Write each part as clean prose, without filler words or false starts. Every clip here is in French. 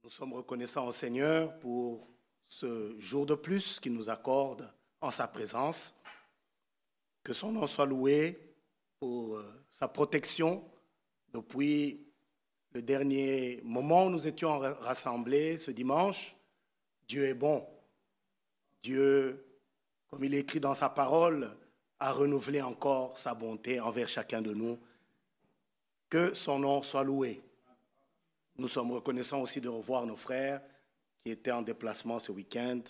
Nous sommes reconnaissants au Seigneur pour ce jour de plus qu'il nous accorde en sa présence. Que son nom soit loué pour sa protection depuis le dernier moment où nous étions rassemblés ce dimanche. Dieu est bon. Dieu, comme il est écrit dans sa parole, a renouvelé encore sa bonté envers chacun de nous. Que son nom soit loué. Nous sommes reconnaissants aussi de revoir nos frères qui étaient en déplacement ce week-end.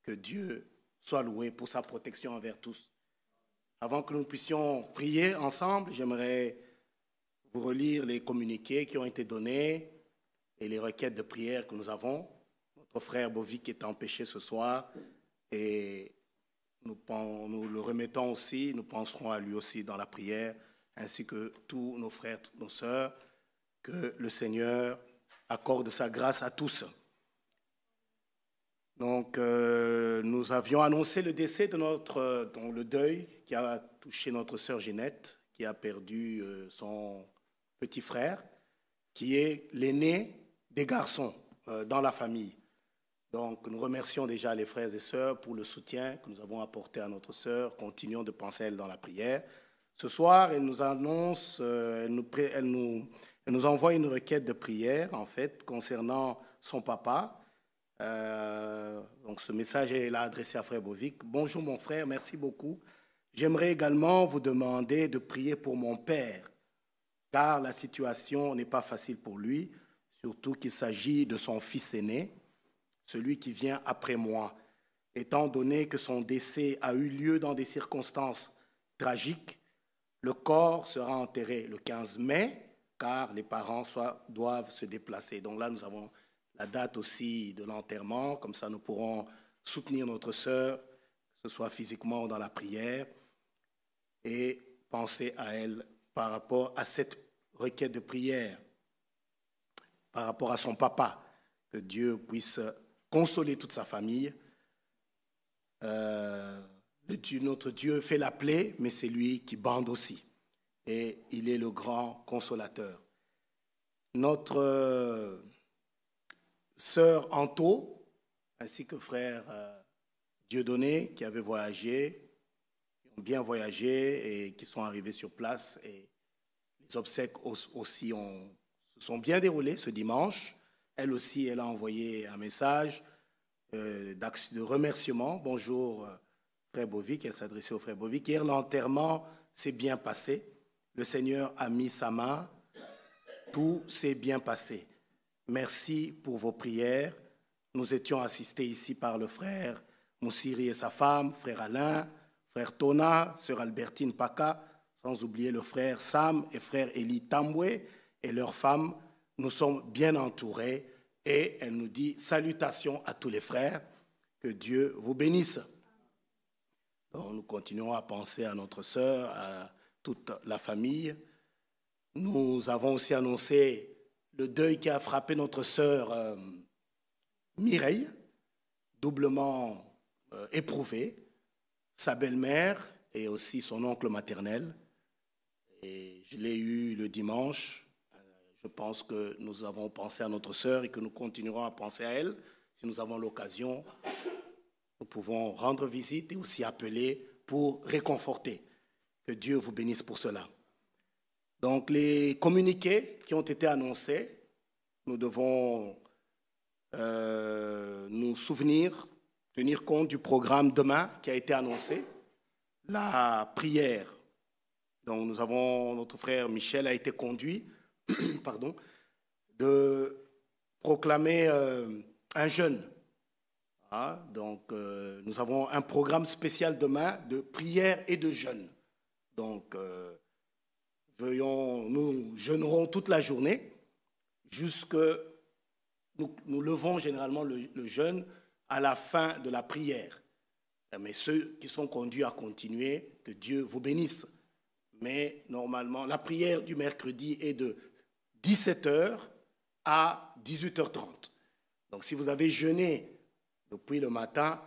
Que Dieu soit loué pour sa protection envers tous. Avant que nous puissions prier ensemble, j'aimerais vous relire les communiqués qui ont été donnés et les requêtes de prière que nous avons. Notre frère Bovic est empêché ce soir et nous le remettons aussi, nous penserons à lui aussi dans la prière, ainsi que tous nos frères, toutes nos sœurs, que le Seigneur accorde sa grâce à tous. Donc, nous avions annoncé le décès de le deuil qui a touché notre sœur Ginette, qui a perdu son petit frère, qui est l'aîné des garçons dans la famille. Donc, nous remercions déjà les frères et sœurs pour le soutien que nous avons apporté à notre sœur. Continuons de penser à elle dans la prière. Ce soir, elle nous annonce, elle nous envoie une requête de prière, en fait, concernant son papa. Donc ce message est là adressé à frère Bovic. Bonjour mon frère, merci beaucoup. J'aimerais également vous demander de prier pour mon père, car la situation n'est pas facile pour lui, surtout qu'il s'agit de son fils aîné, celui qui vient après moi. Étant donné que son décès a eu lieu dans des circonstances tragiques, le corps sera enterré le 15 mai, car les parents doivent se déplacer. Donc là, nous avons la date aussi de l'enterrement, comme ça nous pourrons soutenir notre sœur, que ce soit physiquement ou dans la prière, et penser à elle par rapport à cette requête de prière, par rapport à son papa, que Dieu puisse consoler toute sa famille. Notre Dieu fait la plaie, mais c'est lui qui bande aussi, et il est le grand consolateur. Notre sœur Anto, ainsi que frère Dieudonné, qui avaient voyagé, qui ont bien voyagé et qui sont arrivés sur place. Et les obsèques aussi se sont bien déroulées ce dimanche. Elle aussi, elle a envoyé un message de remerciement. Bonjour, frère Bovic, elle s'adressait au frère Bovic. Hier, l'enterrement s'est bien passé. Le Seigneur a mis sa main. Tout s'est bien passé. Merci pour vos prières. Nous étions assistés ici par le frère Moussiri et sa femme, frère Alain, frère Tona, sœur Albertine Paka, sans oublier le frère Sam et frère Eli Tambwe et leurs femmes. Nous sommes bien entourés et elle nous dit salutations à tous les frères, que Dieu vous bénisse. Donc, nous continuons à penser à notre sœur, à toute la famille. Nous avons aussi annoncé le deuil qui a frappé notre sœur Mireille, doublement éprouvée, sa belle-mère et aussi son oncle maternel. Et je l'ai eu le dimanche. Je pense que nous avons pensé à notre sœur et que nous continuerons à penser à elle. Si nous avons l'occasion, nous pouvons rendre visite et aussi appeler pour réconforter. Que Dieu vous bénisse pour cela. Donc, les communiqués qui ont été annoncés, nous devons nous souvenir, tenir compte du programme demain qui a été annoncé, la prière. Donc, notre frère Michel a été conduit pardon, de proclamer un jeûne. Donc, nous avons un programme spécial demain de prière et de jeûne. Donc, nous jeûnerons toute la journée, nous levons généralement le jeûne à la fin de la prière. Mais ceux qui sont conduits à continuer, que Dieu vous bénisse. Mais normalement, la prière du mercredi est de 17h à 18h30. Donc si vous avez jeûné depuis le matin,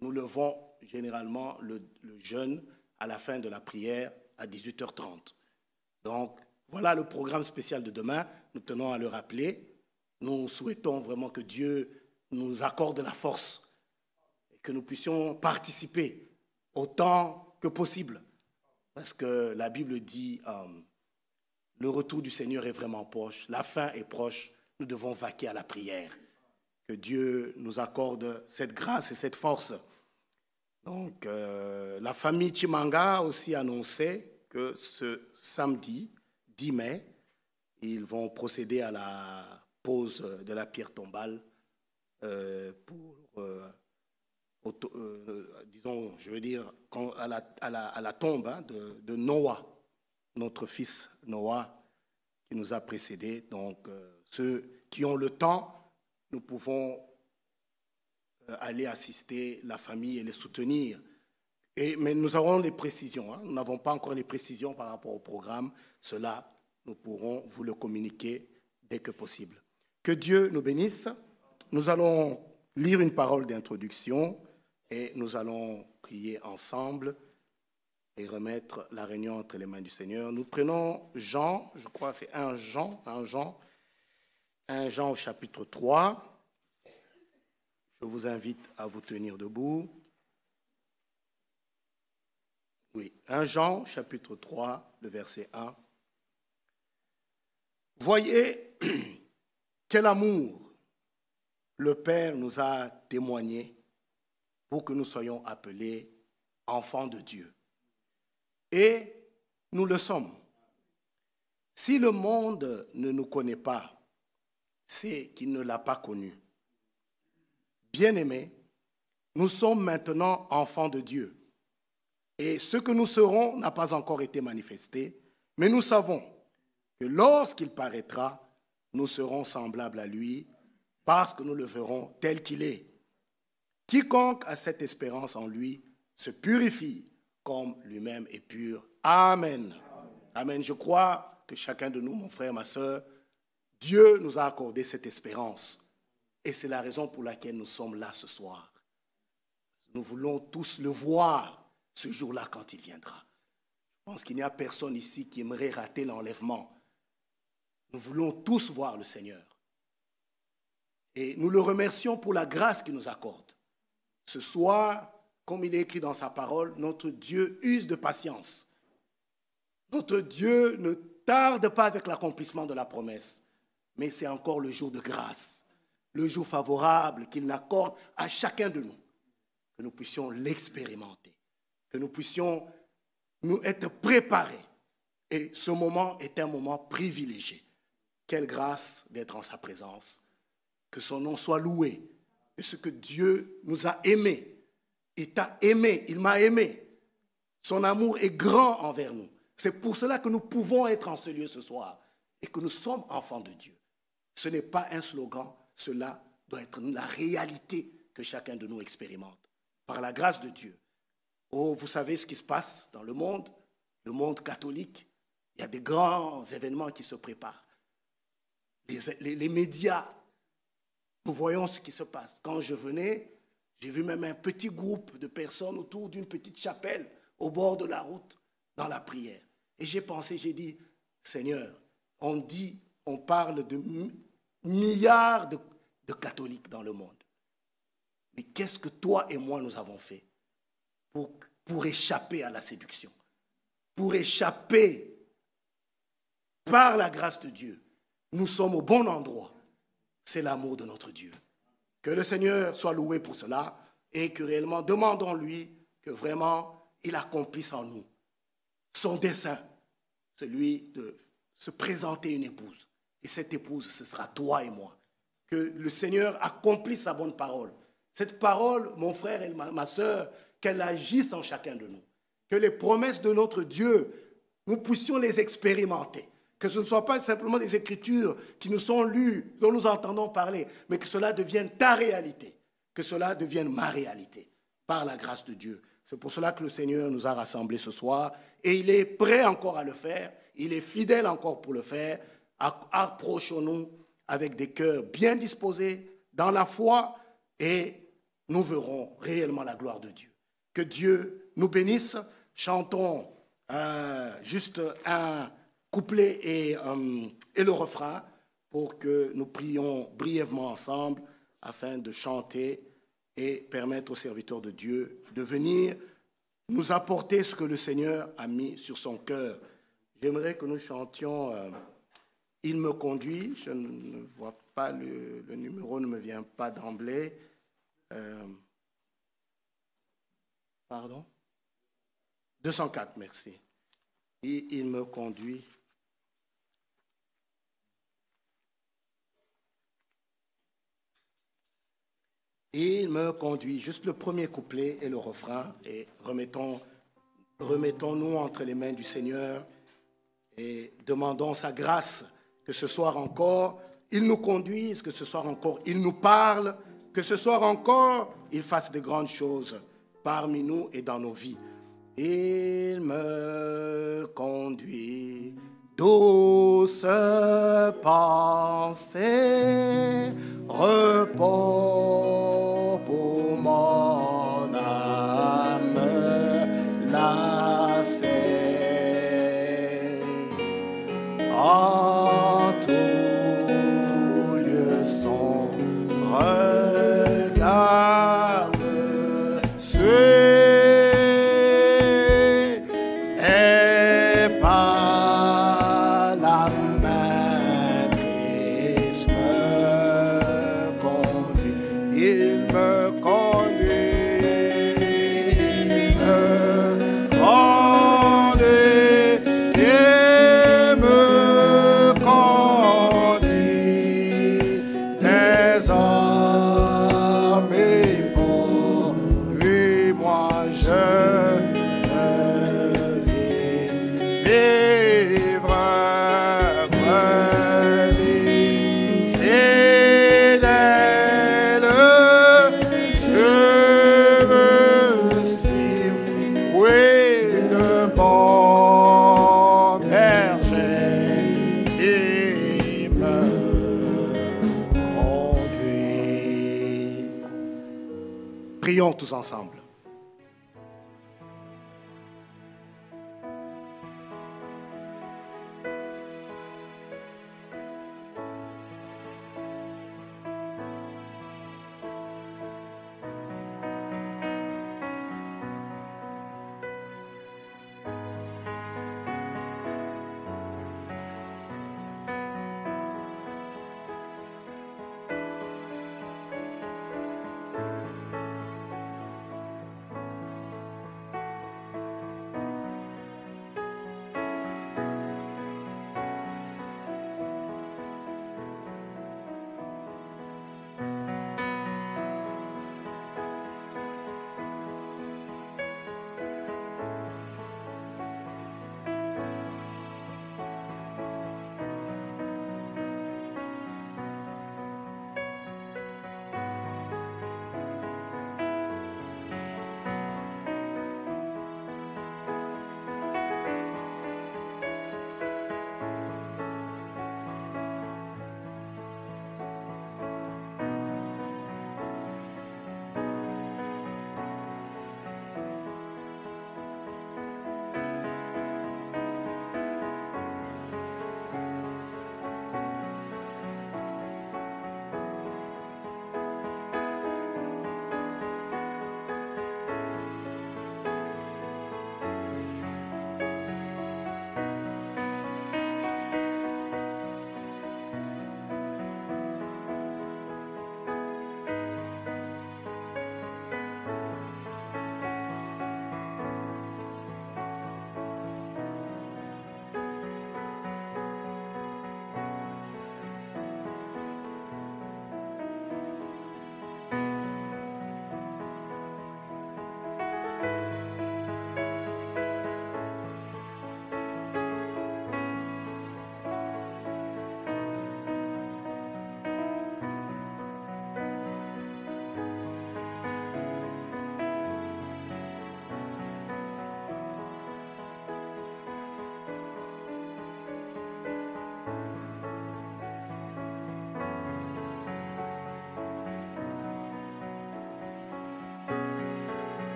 nous levons généralement le jeûne à la fin de la prière à 18h30. Donc, voilà le programme spécial de demain. Nous tenons à le rappeler. nous souhaitons vraiment que Dieu nous accorde la force et que nous puissions participer autant que possible. Parce que la Bible dit, le retour du Seigneur est vraiment proche, la fin est proche, nous devons vaquer à la prière. Que Dieu nous accorde cette grâce et cette force. Donc, la famille Chimanga a aussi annoncé que ce samedi 10 mai, ils vont procéder à la pose de la pierre tombale disons, je veux dire, à la tombe de Noah, notre fils Noah, qui nous a précédés. Donc, ceux qui ont le temps, nous pouvons aller assister la famille et les soutenir. Mais nous aurons les précisions. Nous n'avons pas encore les précisions par rapport au programme. Cela, nous pourrons vous le communiquer dès que possible. Que Dieu nous bénisse. Nous allons lire une parole d'introduction et nous allons prier ensemble et remettre la réunion entre les mains du Seigneur. Nous prenons Jean, je crois que c'est 1 Jean au chapitre 3. Je vous invite à vous tenir debout. Oui, 1 Jean, chapitre 3, le verset 1. Voyez quel amour le Père nous a témoigné pour que nous soyons appelés enfants de Dieu. Et nous le sommes. Si le monde ne nous connaît pas, c'est qu'il ne l'a pas connu. Bien-aimés, nous sommes maintenant enfants de Dieu. Et ce que nous serons n'a pas encore été manifesté, mais nous savons que lorsqu'il paraîtra, nous serons semblables à lui, parce que nous le verrons tel qu'il est. Quiconque a cette espérance en lui se purifie comme lui-même est pur. Amen. Amen. Je crois que chacun de nous, mon frère, ma soeur, Dieu nous a accordé cette espérance. Et c'est la raison pour laquelle nous sommes là ce soir. Nous voulons tous le voir ce jour-là quand il viendra. Je pense qu'il n'y a personne ici qui aimerait rater l'enlèvement. Nous voulons tous voir le Seigneur. Et nous le remercions pour la grâce qu'il nous accorde. Ce soir, comme il est écrit dans sa parole, notre Dieu use de patience. Notre Dieu ne tarde pas avec l'accomplissement de la promesse, mais c'est encore le jour de grâce, le jour favorable qu'il accorde à chacun de nous, que nous puissions l'expérimenter, que nous puissions nous être préparés. Et ce moment est un moment privilégié. Quelle grâce d'être en sa présence. Que son nom soit loué. Et ce que Dieu nous a aimés. Il t'a aimé, il m'a aimé. Son amour est grand envers nous. C'est pour cela que nous pouvons être en ce lieu ce soir et que nous sommes enfants de Dieu. Ce n'est pas un slogan, cela doit être la réalité que chacun de nous expérimente. Par la grâce de Dieu. Oh, vous savez ce qui se passe dans le monde catholique. Il y a des grands événements qui se préparent. Les médias, nous voyons ce qui se passe. Quand je venais, j'ai vu même un petit groupe de personnes autour d'une petite chapelle au bord de la route dans la prière. Et j'ai dit, Seigneur, on parle de milliards de catholiques dans le monde. Mais qu'est-ce que toi et moi nous avons fait pour échapper à la séduction, pour échapper par la grâce de Dieu? Nous sommes au bon endroit. C'est l'amour de notre Dieu. Que le Seigneur soit loué pour cela et que réellement, demandons-lui que vraiment, il accomplisse en nous son dessein, celui de se présenter une épouse. Et cette épouse, ce sera toi et moi. Que le Seigneur accomplisse sa bonne parole. Cette parole, mon frère et ma soeur, qu'elle agisse en chacun de nous. Que les promesses de notre Dieu, nous puissions les expérimenter. Que ce ne soit pas simplement des écritures qui nous sont lues, dont nous entendons parler, mais que cela devienne ta réalité, que cela devienne ma réalité, par la grâce de Dieu. C'est pour cela que le Seigneur nous a rassemblés ce soir, et il est prêt encore à le faire, il est fidèle encore pour le faire. Approchons-nous avec des cœurs bien disposés, dans la foi, et nous verrons réellement la gloire de Dieu. Que Dieu nous bénisse. Chantons juste un couplet et le refrain. pour que nous prions brièvement ensemble afin de chanter et permettre aux serviteurs de Dieu de venir nous apporter ce que le Seigneur a mis sur son cœur. J'aimerais que nous chantions « Il me conduit ». Je ne vois pas, le numéro ne me vient pas d'emblée. Pardon? 204, merci. Et il me conduit. Il me conduit. Juste le premier couplet et le refrain. Et remettons-nous entre les mains du Seigneur et demandons sa grâce que ce soir encore, il nous conduise, que ce soir encore, il nous parle, que ce soir encore, il fasse de grandes choses parmi nous et dans nos vies. Il me conduit, douce pensée, repos pour mon âme lassée. En tout lieu son regard me suit, et par la main Christ me conduit. Il me conduit, il me conduit, il me conduit désormais pour lui, moi je veux vivre, fidèle, je veux suivre, oui, le bon berger qui me conduit. Prions tous ensemble.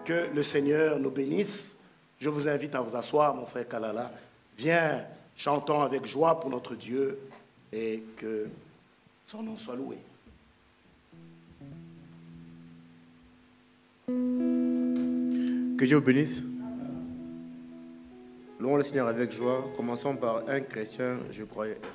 Que le Seigneur nous bénisse. Je vous invite à vous asseoir, mon frère Kalala. Viens, chantons avec joie pour notre Dieu et que son nom soit loué. Que Dieu vous bénisse. Louons le Seigneur avec joie. Commençons par un chrétien, je croyais être.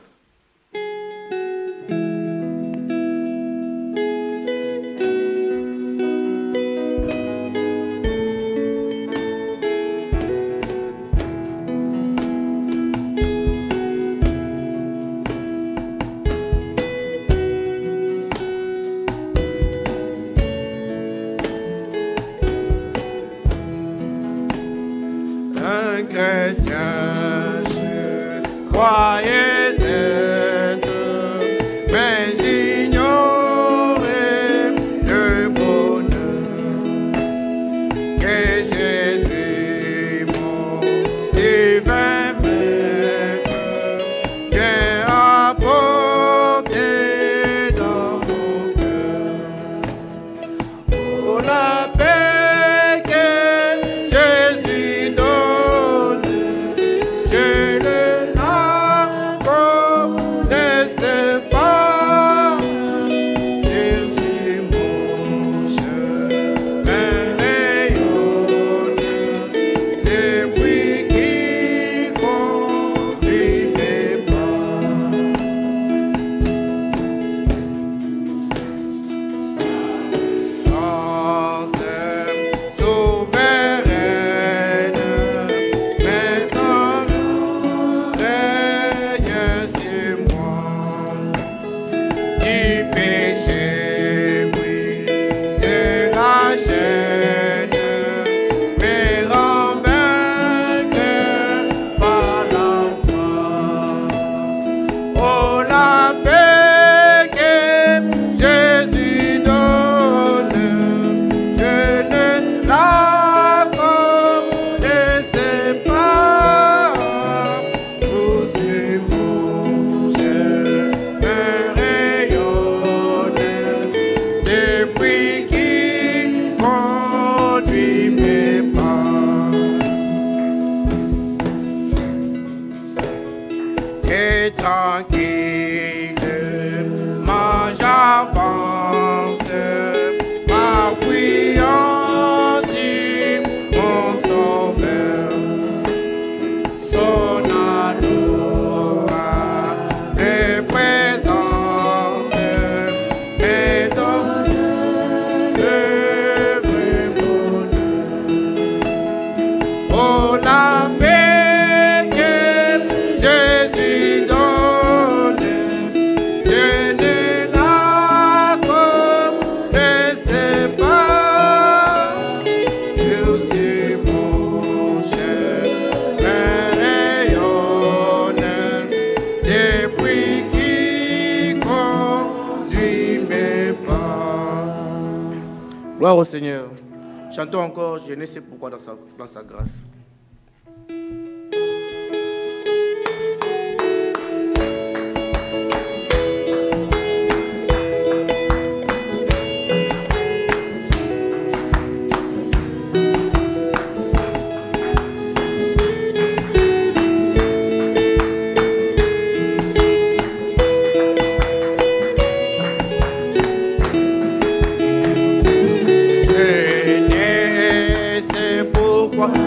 Gloire au Seigneur. Chantons encore, je ne sais pourquoi dans sa grâce.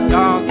Dans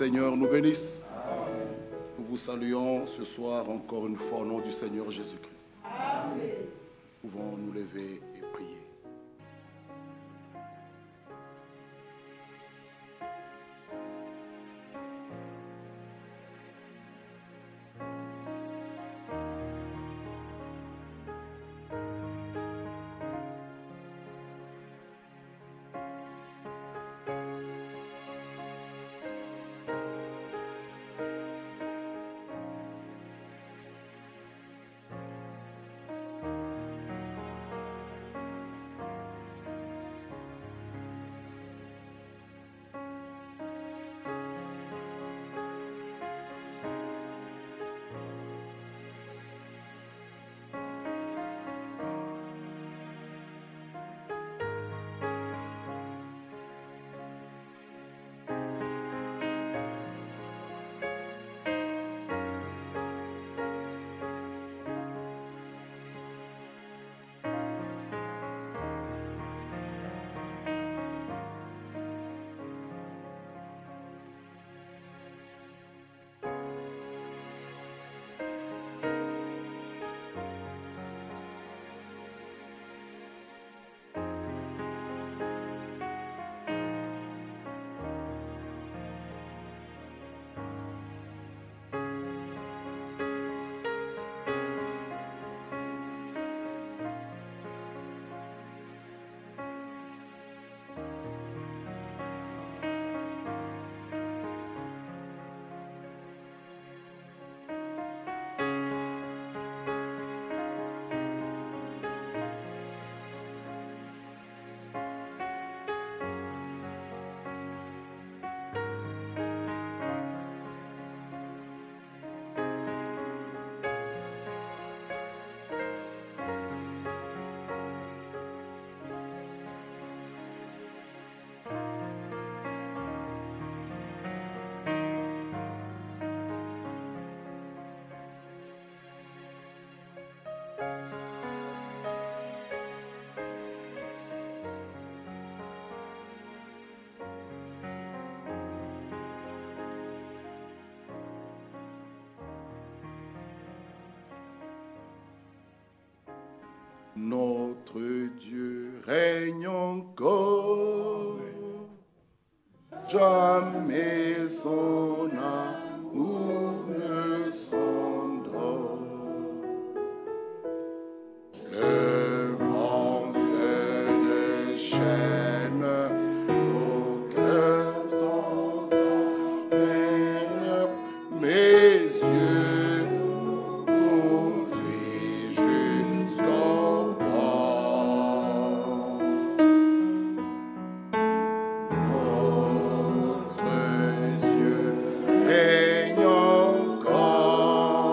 Seigneur nous bénisse. Nous vous saluons ce soir encore une fois au nom du Seigneur Jésus-Christ. Nous pouvons nous lever et prier. Notre Dieu règne encore, jamais son amour ne s'endort. Le vent se déchaîne, nos cœurs sont en peine, mes yeux conduisent jusqu'au Notre Dieu règne encore.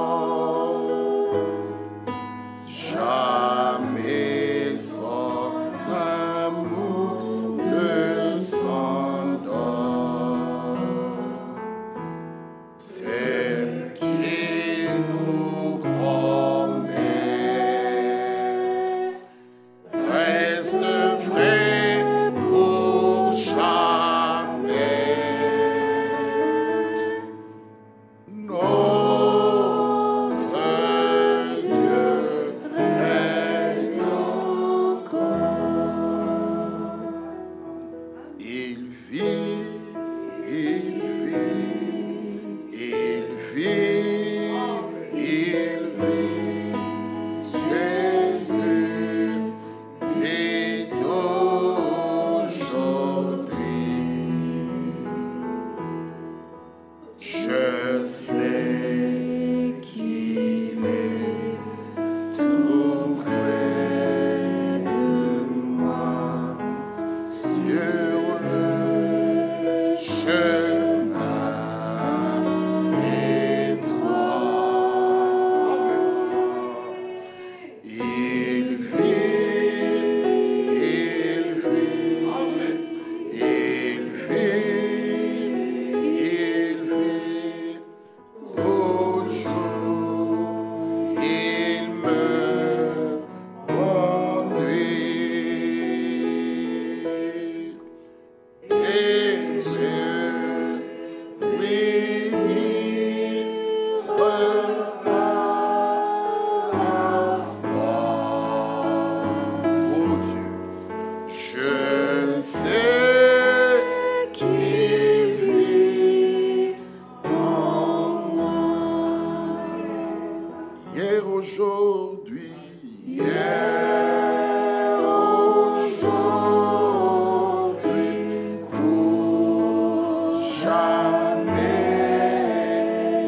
jamais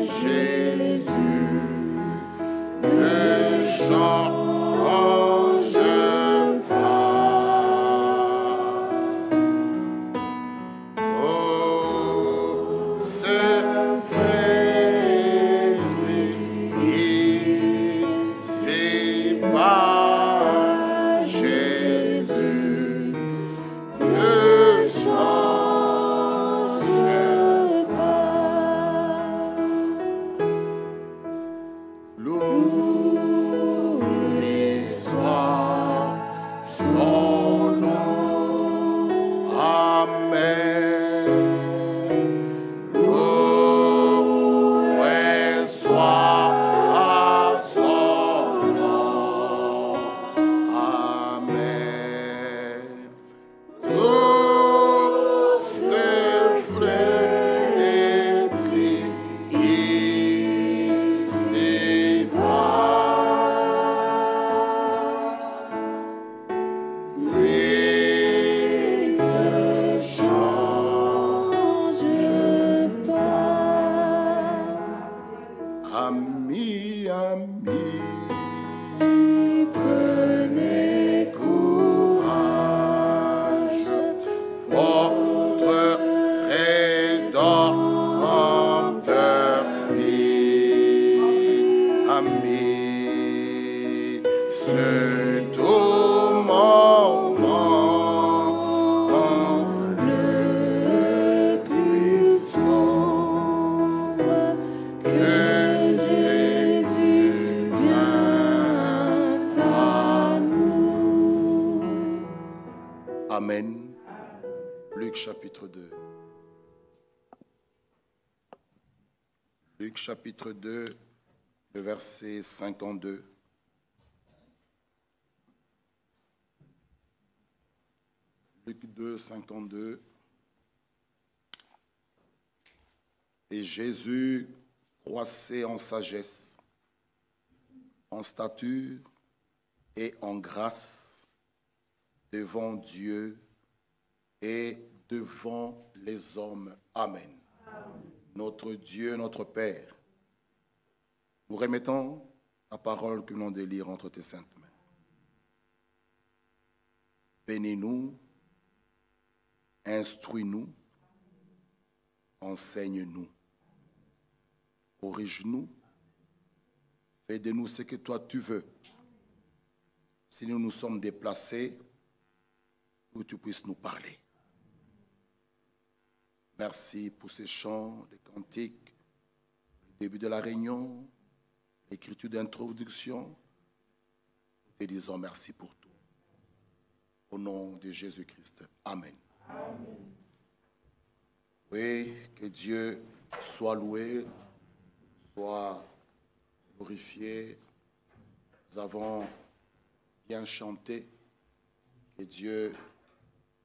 Jésus ne change pas. Oh, ce frère ici-bas, Jésus ne change pas. Loué soit son nom. Amen. Loué soit son nom. Amen. Tous ces flétris ici-bas, lui ne change pas. Amis, amis, prenez courage, votre Rédempteur vit. Amis, ce tout moment le plus sombre, que Jésus vient à nous. Amen. Luc chapitre 2. Luc chapitre 2, le verset 52. Luc 2, 52. Et Jésus croissait en sagesse, en stature et en grâce devant Dieu et devant les hommes. Amen. Notre Dieu, notre Père, nous remettons la parole que nous allons lire entre tes saintes mains. Bénis-nous, instruis-nous, enseigne-nous, corrige-nous, fais de nous ce que toi tu veux. Si nous nous sommes déplacés, où tu puisses nous parler. Merci pour ces chants, les cantiques, le début de la réunion, l'écriture d'introduction. Nous te disons merci pour tout. Au nom de Jésus-Christ. Amen. Amen. Oui, que Dieu soit loué, soit glorifié. Nous avons bien chanté. Que Dieu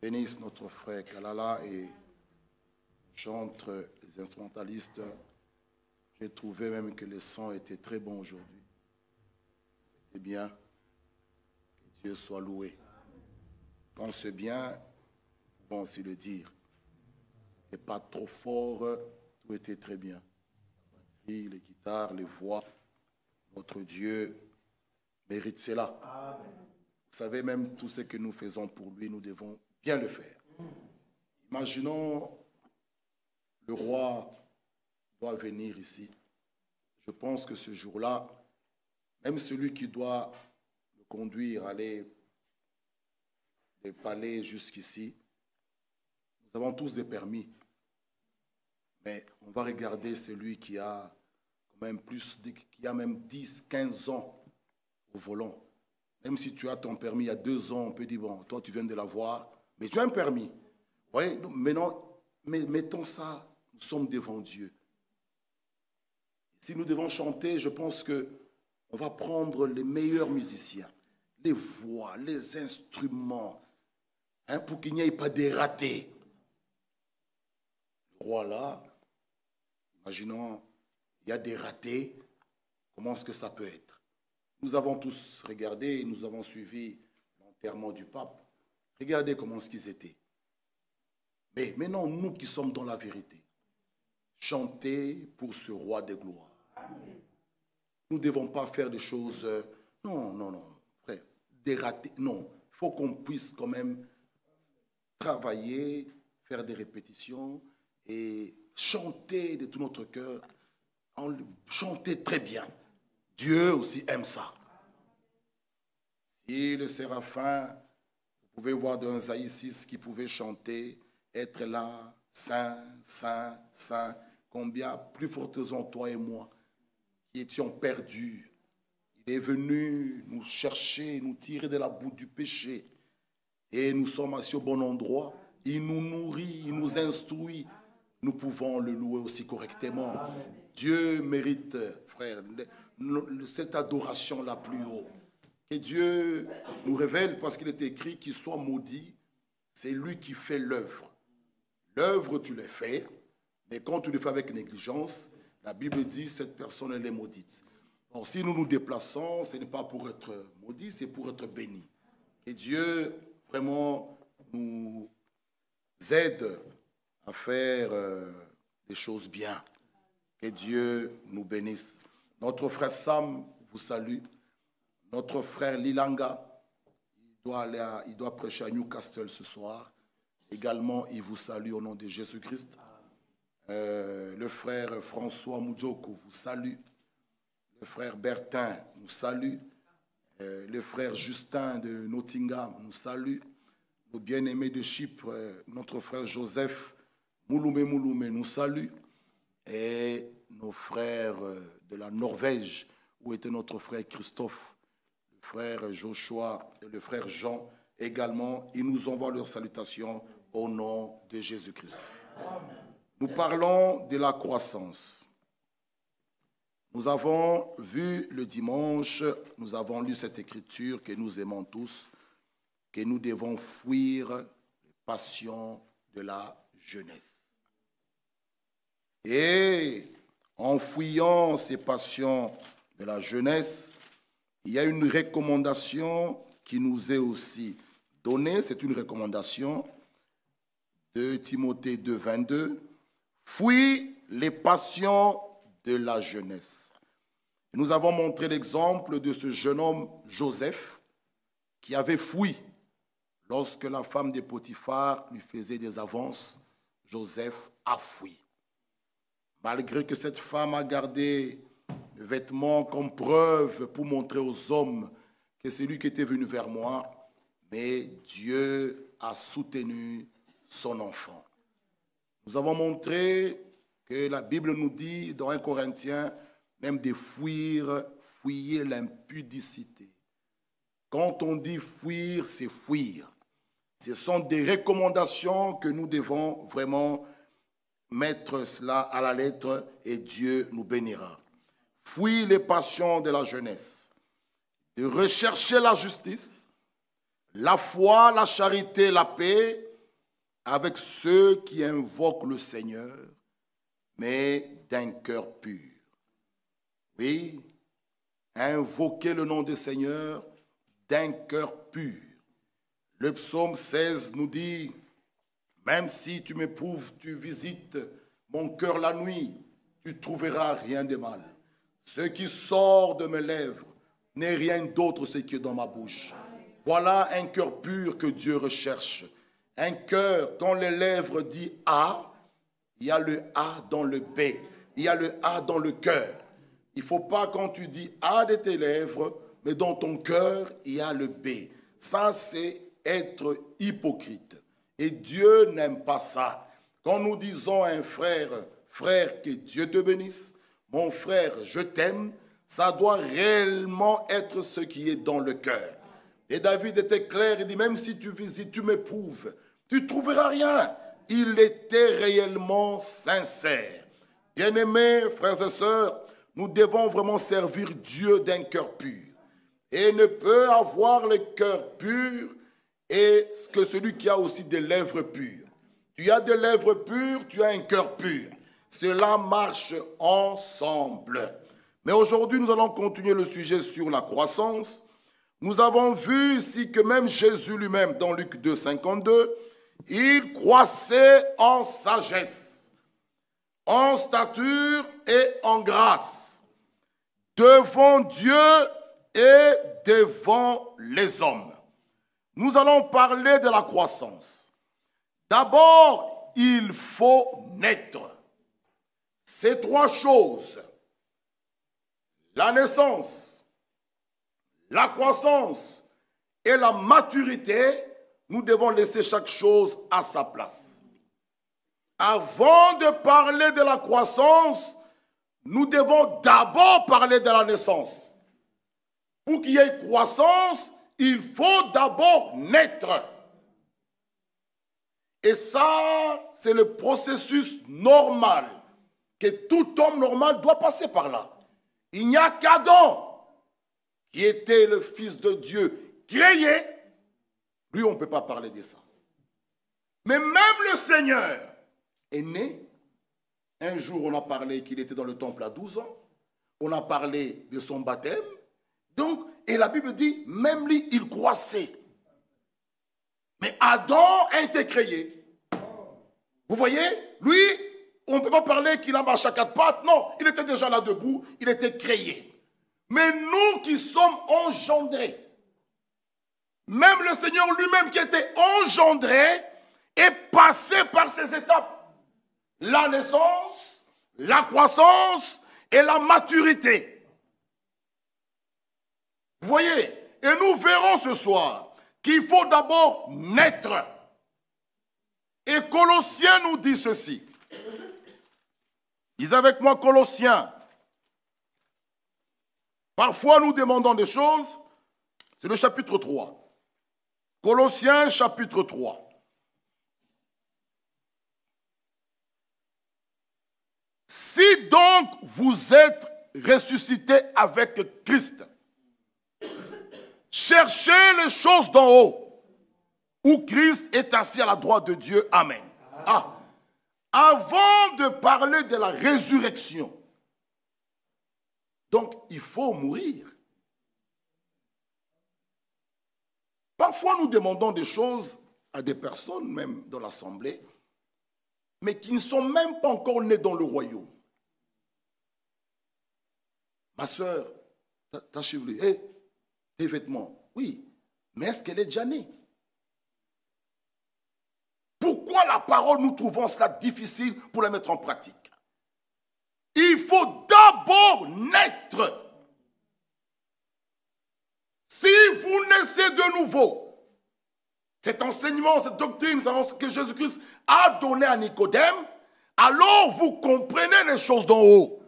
bénisse notre frère Kalala et chante les instrumentalistes. J'ai trouvé même que le son était très bon aujourd'hui. C'était bien. Que Dieu soit loué. Quand c'est bien, on peut aussi le dire. C'était pas trop fort, tout était très bien. La batterie, les guitares, les voix. Notre Dieu mérite cela. Amen. Vous savez, même tout ce que nous faisons pour lui, nous devons bien le faire. Imaginons, le roi doit venir ici. Je pense que ce jour-là, même celui qui doit le conduire, aller des palais jusqu'ici, nous avons tous des permis. Mais on va regarder celui qui a quand même qui a même 10, 15 ans au volant. Même si tu as ton permis il y a 2 ans, on peut dire, bon, toi tu viens de l'avoir, mais tu as un permis. Vous voyez, maintenant, mettons ça, nous sommes devant Dieu. Si nous devons chanter, je pense qu'on va prendre les meilleurs musiciens, les voix, les instruments, pour qu'il n'y ait pas de ratés. Le roi là, imaginons, il y a des ratés, comment est-ce que ça peut être? Nous avons tous regardé, nous avons suivi l'enterrement du pape. Regardez comment est-ce qu'ils étaient. Mais maintenant, nous qui sommes dans la vérité, chanter pour ce roi des gloires. Nous ne devons pas faire des choses, non, frère, dérater, non. Il faut qu'on puisse quand même travailler, faire des répétitions et chanter de tout notre cœur, chanter très bien. Dieu aussi aime ça. Si le séraphin, vous pouvez voir dans Isaïe 6 qui pouvait chanter, être là, saint, saint, saint, combien plus fortement toi et moi, qui étions perdus. Il est venu nous chercher, nous tirer de la boue du péché. Et nous sommes assis au bon endroit. Il nous nourrit, il nous instruit. Nous pouvons le louer aussi correctement. Amen. Dieu mérite, frère, cette adoration la plus haute. Que Dieu nous révèle, parce qu'il est écrit qu'il soit maudit, c'est lui qui fait l'œuvre. L'œuvre, tu l'as fait, mais quand tu le fais avec négligence, la Bible dit cette personne, elle est maudite. Or, si nous nous déplaçons, ce n'est pas pour être maudit, c'est pour être béni. Que Dieu vraiment nous aide à faire des choses bien. Que Dieu nous bénisse. Notre frère Sam vous salue. Notre frère Lilanga, il doit prêcher à Newcastle ce soir. Également, il vous salue au nom de Jésus-Christ. Le frère François Moudjoko vous salue. Le frère Bertin nous salue. Le frère Justin de Nottingham nous salue. Nos bien-aimés de Chypre, notre frère Joseph Mouloumé nous salue. Et nos frères de la Norvège, où était notre frère Christophe, le frère Joshua et le frère Jean également, ils nous envoient leurs salutations au nom de Jésus-Christ. Nous parlons de la croissance. Nous avons vu le dimanche, nous avons lu cette écriture que nous aimons tous, que nous devons fuir les passions de la jeunesse. Et en fuyant ces passions de la jeunesse, il y a une recommandation qui nous est aussi donnée. C'est une recommandation de Timothée 2, 22. Fuis les passions de la jeunesse. Nous avons montré l'exemple de ce jeune homme Joseph qui avait fui lorsque la femme de Potiphar lui faisait des avances. Joseph a fui. Malgré que cette femme a gardé le vêtement comme preuve pour montrer aux hommes que c'est lui qui était venu vers moi, mais Dieu a soutenu son enfant. Nous avons montré que la Bible nous dit dans 1 Corinthiens même de fuir l'impudicité. Quand on dit fuir, c'est fuir. Ce sont des recommandations que nous devons vraiment mettre cela à la lettre et Dieu nous bénira. Fuis les passions de la jeunesse, de rechercher la justice, la foi, la charité, la paix, avec ceux qui invoquent le Seigneur, mais d'un cœur pur. Oui, invoquer le nom du Seigneur d'un cœur pur. Le psaume 16 nous dit, même si tu m'éprouves, tu visites mon cœur la nuit, tu ne trouveras rien de mal. Ce qui sort de mes lèvres n'est rien d'autre ce qui est dans ma bouche. Voilà un cœur pur que Dieu recherche. Un cœur, quand les lèvres disent A, il y a le A dans le B. Il y a le A dans le cœur. Il ne faut pas quand tu dis A de tes lèvres, mais dans ton cœur, il y a le B. Ça, c'est être hypocrite. Et Dieu n'aime pas ça. Quand nous disons à un frère, frère, que Dieu te bénisse, mon frère, je t'aime, ça doit réellement être ce qui est dans le cœur. Et David était clair, il dit, même si tu visites, tu m'éprouves, tu ne trouveras rien. Il était réellement sincère. Bien-aimés, frères et sœurs, nous devons vraiment servir Dieu d'un cœur pur. Et ne peut avoir le cœur pur et que celui qui a aussi des lèvres pures. Tu as des lèvres pures, tu as un cœur pur. Cela marche ensemble. Mais aujourd'hui, nous allons continuer le sujet sur la croissance. Nous avons vu ici que même Jésus lui-même, dans Luc 2, 52, il croissait en sagesse. en stature et en grâce, devant Dieu et devant les hommes. Nous allons parler de la croissance. D'abord, il faut naître. Ces trois choses, la naissance, la croissance et la maturité, nous devons laisser chaque chose à sa place. Avant de parler de la croissance, nous devons d'abord parler de la naissance. Pour qu'il y ait croissance, il faut d'abord naître. Et ça, c'est le processus normal que tout homme normal doit passer par là. Il n'y a qu'Adam qui était le Fils de Dieu créé. Lui, on ne peut pas parler de ça. Mais même le Seigneur est né. Un jour, on a parlé qu'il était dans le temple à 12 ans. On a parlé de son baptême. Donc, et la Bible dit, même lui, il croissait. Mais Adam a été créé. Vous voyez, lui, on ne peut pas parler qu'il a marché à quatre pattes. Non, il était déjà là debout, il était créé. Mais nous qui sommes engendrés, même le Seigneur lui-même qui était engendré, est passé par ces étapes. La naissance, la croissance et la maturité. Vous voyez, et nous verrons ce soir qu'il faut d'abord naître. Et Colossiens nous dit ceci. Dis avec moi Colossiens. Parfois nous demandons des choses. C'est le chapitre 3. Colossiens chapitre 3. Si donc vous êtes ressuscités avec Christ, cherchez les choses d'en haut, où Christ est assis à la droite de Dieu. Amen. Ah, avant de parler de la résurrection, donc il faut mourir. Parfois nous demandons des choses à des personnes, même dans l'assemblée, mais qui ne sont même pas encore nés dans le royaume. Ma soeur, ta chevelure, tes vêtements, oui, mais est-ce qu'elle est déjà née? Pourquoi la parole, nous trouvons cela difficile pour la mettre en pratique? Il faut d'abord naître. Si vous naissez de nouveau, cet enseignement, cette doctrine que Jésus-Christ a donné à Nicodème, alors vous comprenez les choses d'en haut.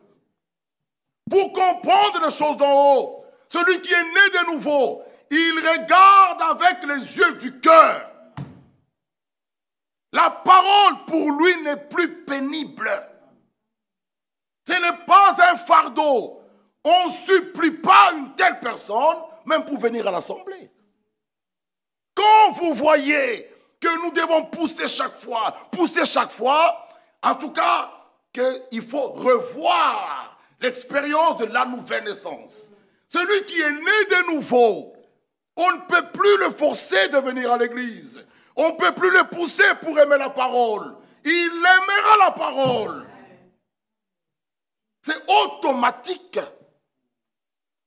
Pour comprendre les choses d'en haut, celui qui est né de nouveau, il regarde avec les yeux du cœur. La parole pour lui n'est plus pénible. Ce n'est pas un fardeau. On ne supplie pas une telle personne, même pour venir à l'assemblée. Quand vous voyez que nous devons pousser chaque fois, en tout cas, qu'il faut revoir l'expérience de la nouvelle naissance. Celui qui est né de nouveau, on ne peut plus le forcer de venir à l'église. On ne peut plus le pousser pour aimer la parole. Il aimera la parole. C'est automatique.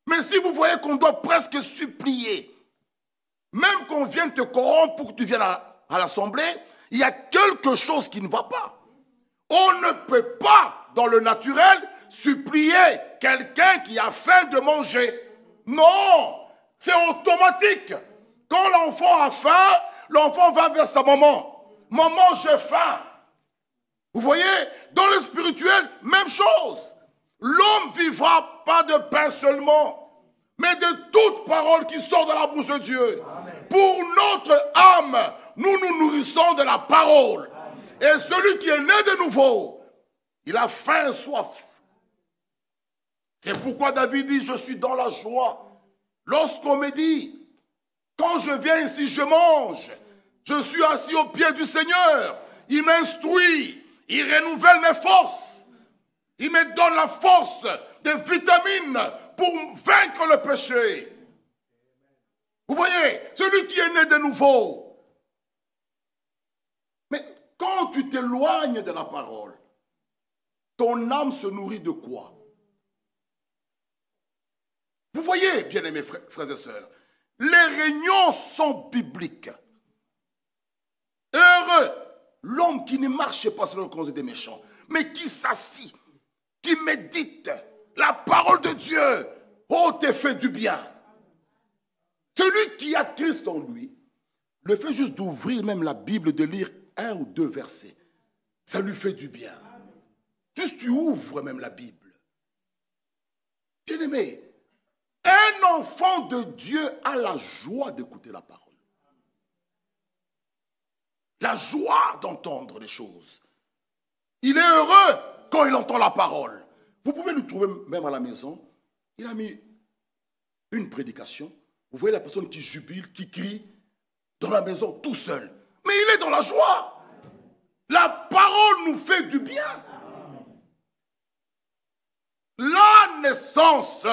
Mais si vous voyez qu'on doit presque supplier, même qu'on vienne te corrompre pour que tu viennes à l'assemblée, il y a quelque chose qui ne va pas. On ne peut pas, dans le naturel, supplier quelqu'un qui a faim de manger. Non, c'est automatique. Quand l'enfant a faim, l'enfant va vers sa maman. Maman, j'ai faim. Vous voyez, dans le spirituel, même chose. L'homme vivra pas de pain seulement, mais de toute parole qui sort de la bouche de Dieu. Amen. Pour notre âme, nous nous nourrissons de la parole. Amen. Et celui qui est né de nouveau, il a faim et soif. C'est pourquoi David dit, je suis dans la joie. Lorsqu'on me dit, quand je viens ici, je mange. Je suis assis au pied du Seigneur. Il m'instruit. Il renouvelle mes forces. Il me donne la force, des vitamines pour vaincre le péché. Vous voyez, celui qui est né de nouveau. Mais quand tu t'éloignes de la parole, ton âme se nourrit de quoi? Vous voyez, bien-aimés frères et sœurs, les réunions sont bibliques. Heureux l'homme qui ne marche pas selon le conseil des méchants, mais qui s'assit, qui médite la parole de Dieu. Oh, t'es fait du bien. Celui qui a Christ en lui, le fait juste d'ouvrir même la Bible, de lire 1 ou 2 versets, ça lui fait du bien. Juste tu ouvres même la Bible. Bien-aimé, un enfant de Dieu a la joie d'écouter la parole. La joie d'entendre les choses. Il est heureux quand il entend la parole. Vous pouvez le trouver même à la maison. Il a mis une prédication. Vous voyez la personne qui jubile, qui crie dans la maison tout seul. Mais il est dans la joie. La parole nous fait du bien. La naissance,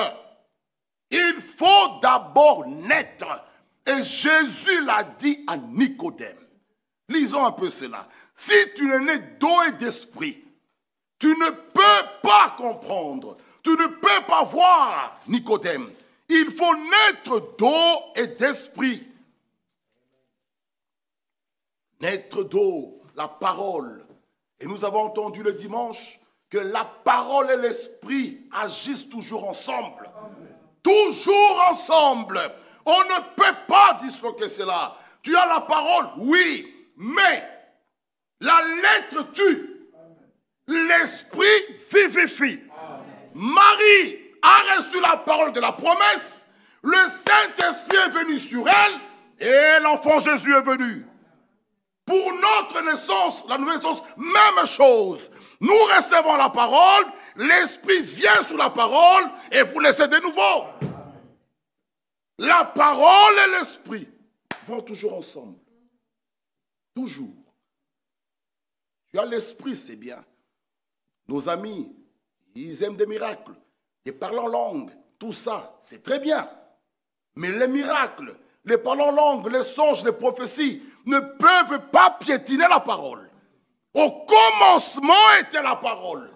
il faut d'abord naître. Et Jésus l'a dit à Nicodème. Lisons un peu cela. Si tu es né d'eau et d'esprit, tu ne peux pas comprendre. Tu ne peux pas voir, Nicodème. Il faut naître d'eau et d'esprit. Naître d'eau, la parole. Et nous avons entendu le dimanche que la parole et l'esprit agissent toujours ensemble. Toujours ensemble. On ne peut pas disloquer cela. Tu as la parole, oui. Mais la lettre tue, l'esprit vivifie. Marie a reçu la parole de la promesse, le Saint-Esprit est venu sur elle et l'enfant Jésus est venu. Pour notre naissance, la nouvelle naissance, même chose. Nous recevons la parole, l'Esprit vient sur la parole et vous naissez de nouveau. La parole et l'Esprit vont toujours ensemble. Toujours. Tu as l'esprit, c'est bien. Nos amis, ils aiment des miracles, des parler en langue, tout ça, c'est très bien. Mais les miracles, les parler en langue, les songes, les prophéties ne peuvent pas piétiner la parole. Au commencement était la parole.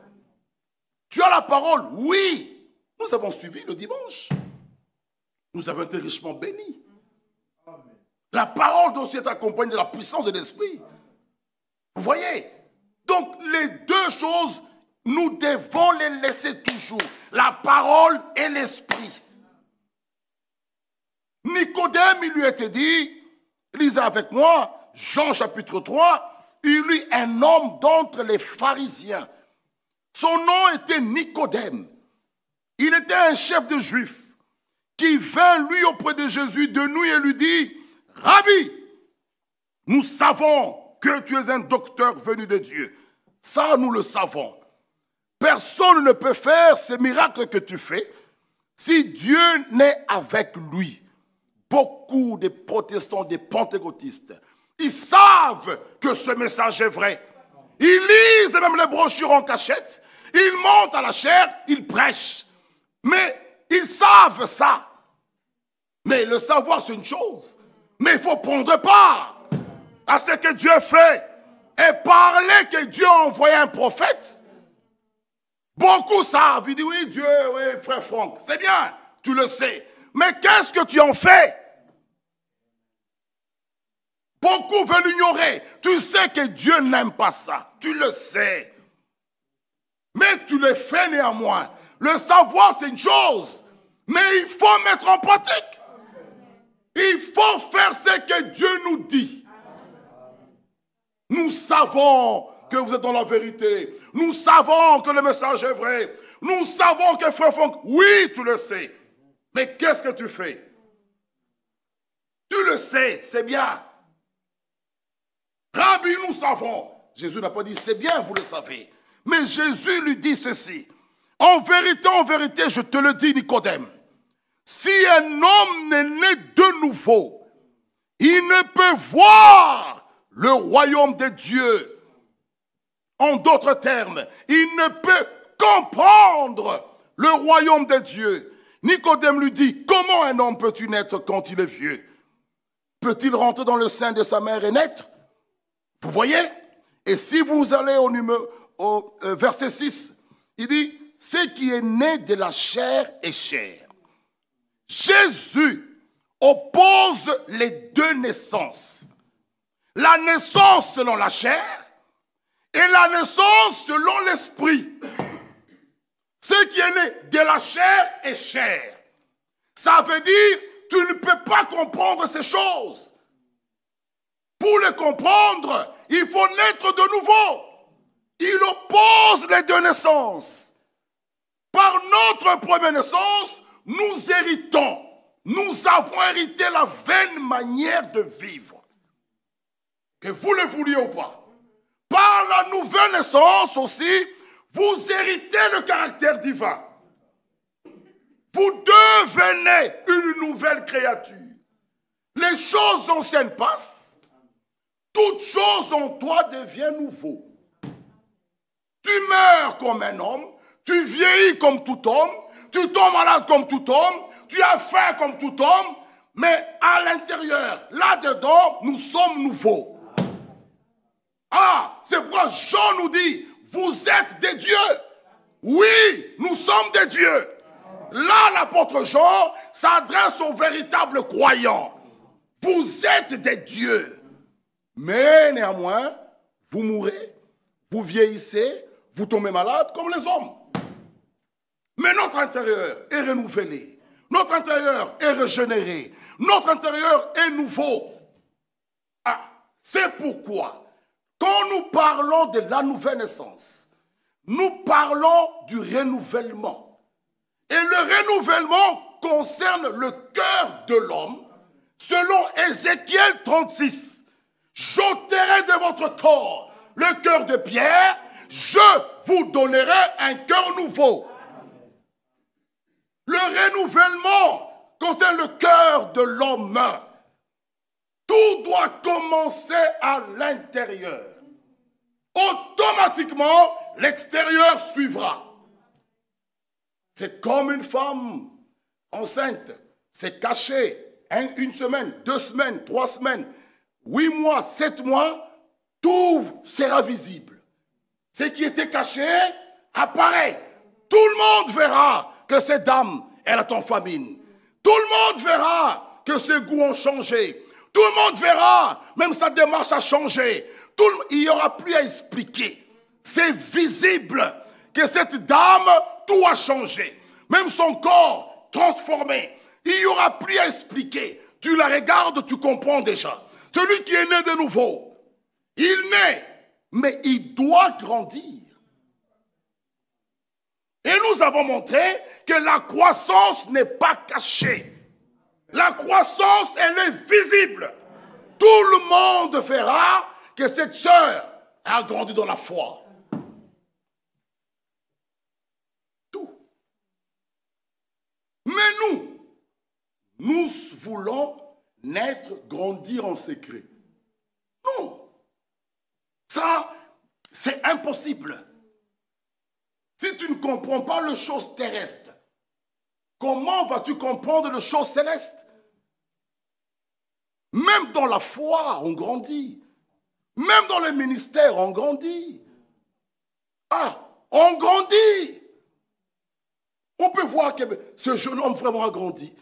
Tu as la parole, oui. Nous avons suivi le dimanche. Nous avons été richement bénis. La parole doit aussi être accompagnée de la puissance de l'esprit. Vous voyez? Donc les deux choses, nous devons les laisser toujours. La parole et l'esprit. Nicodème, il lui était dit, lisez avec moi, Jean chapitre 3, il eut un homme d'entre les pharisiens. Son nom était Nicodème. Il était un chef de Juifs qui vint lui auprès de Jésus de nuit et lui dit, Rabbi, nous savons que tu es un docteur venu de Dieu. Ça, nous le savons. Personne ne peut faire ces miracles que tu fais si Dieu n'est avec lui. Beaucoup de protestants, des pentecôtistes, ils savent que ce message est vrai. Ils lisent même les brochures en cachette. Ils montent à la chaire, ils prêchent. Mais ils savent ça. Mais le savoir, c'est une chose. Mais il faut prendre part à ce que Dieu fait et parler que Dieu a envoyé un prophète. Beaucoup savent. Ils disent oui, Dieu, oui, frère Franck, c'est bien, tu le sais. Mais qu'est-ce que tu en fais? Beaucoup veulent l'ignorer. Tu sais que Dieu n'aime pas ça. Tu le sais. Mais tu le fais néanmoins. Le savoir, c'est une chose. Mais il faut mettre en pratique. Il faut faire ce que Dieu nous dit. Nous savons que vous êtes dans la vérité. Nous savons que le message est vrai. Nous savons que frère Franck, oui, tu le sais. Mais qu'est-ce que tu fais? Tu le sais, c'est bien. Rabbi, nous savons. Jésus n'a pas dit, c'est bien, vous le savez. Mais Jésus lui dit ceci. En vérité, je te le dis, Nicodème. Si un homme n'est né de nouveau, il ne peut voir le royaume de Dieu. En d'autres termes, il ne peut comprendre le royaume de Dieu. Nicodème lui dit, comment un homme peut-il naître quand il est vieux? Peut-il rentrer dans le sein de sa mère et naître? Vous voyez? Et si vous allez au verset 6, Il dit, ce qui est né de la chair est chair. Jésus oppose les deux naissances. La naissance selon la chair et la naissance selon l'esprit. Ce qui est né de la chair est chair. Ça veut dire, tu ne peux pas comprendre ces choses. Pour les comprendre, il faut naître de nouveau. Il oppose les deux naissances. Par notre première naissance, nous héritons. Nous avons hérité la vaine manière de vivre. Que vous le vouliez ou pas. Par la nouvelle naissance aussi, vous héritez le caractère divin. Vous devenez une nouvelle créature. Les choses anciennes passent. Toute chose en toi devient nouveau. Tu meurs comme un homme. Tu vieillis comme tout homme. Tu tombes malade comme tout homme. Tu as faim comme tout homme. Mais à l'intérieur, là-dedans, nous sommes nouveaux. Ah, c'est pourquoi Jean nous dit, vous êtes des dieux. Oui, nous sommes des dieux. Là, l'apôtre Jean s'adresse aux véritables croyants. Vous êtes des dieux. Mais néanmoins, vous mourrez, vous vieillissez, vous tombez malade comme les hommes. Mais notre intérieur est renouvelé. Notre intérieur est régénéré. Notre intérieur est nouveau. Ah, c'est pourquoi, quand nous parlons de la nouvelle naissance, nous parlons du renouvellement. Et le renouvellement concerne le cœur de l'homme, selon Ézéchiel 36. J'ôterai de votre corps le cœur de pierre, je vous donnerai un cœur nouveau. Le renouvellement concerne le cœur de l'homme. Tout doit commencer à l'intérieur. Automatiquement, l'extérieur suivra. C'est comme une femme enceinte. C'est caché. Une semaine, 2 semaines, 3 semaines, 8 mois, 7 mois, tout sera visible. Ce qui était caché apparaît. Tout le monde verra que cette dame, elle est en famine. Tout le monde verra que ses goûts ont changé. Tout le monde verra, même sa démarche a changé. Il n'y aura plus à expliquer. C'est visible que cette dame, tout a changé. Même son corps transformé. Il n'y aura plus à expliquer. Tu la regardes, tu comprends déjà. Celui qui est né de nouveau, il naît, mais il doit grandir. Et nous avons montré que la croissance n'est pas cachée. La croissance, elle est visible. Tout le monde verra que cette sœur a grandi dans la foi. Tout. Mais nous voulons naître, grandir en secret. Non. Ça, c'est impossible. Si tu ne comprends pas les choses terrestres, comment vas-tu comprendre les choses célestes? Même dans la foi, on grandit. Même dans le ministère, on grandit. Ah, on grandit. On peut voir que ce jeune homme vraiment a grandi.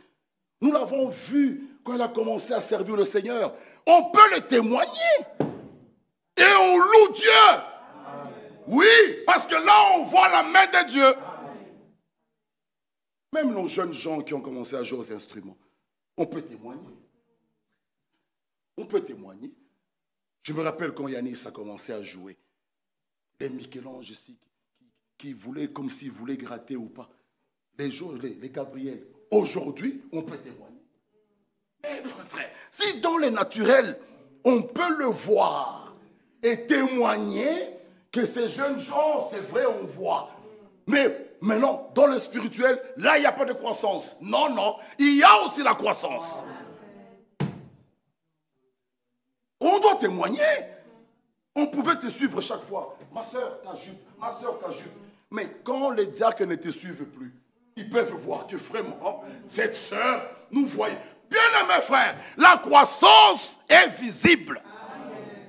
Nous l'avons vu quand il a commencé à servir le Seigneur. On peut le témoigner. Et on loue Dieu. Oui, parce que là, on voit la main de Dieu. Même nos jeunes gens qui ont commencé à jouer aux instruments, on peut témoigner. On peut témoigner. Je me rappelle quand Yanis a commencé à jouer. Les Michel-Ange ici, qui voulaient, comme s'ils voulaient gratter ou pas. Les Gabriel. Aujourd'hui, on peut témoigner. Mais frère, si dans le naturel, on peut le voir et témoigner que ces jeunes gens, c'est vrai, on voit. Mais maintenant, dans le spirituel, là, il n'y a pas de croissance. Non, non, il y a aussi la croissance. On doit témoigner. On pouvait te suivre chaque fois. Ma soeur, ta jupe. Ma soeur, ta jupe. Mais quand les diacres ne te suivent plus, ils peuvent voir que vraiment, cette soeur, nous voyons. Bien-aimés frères, la croissance est visible.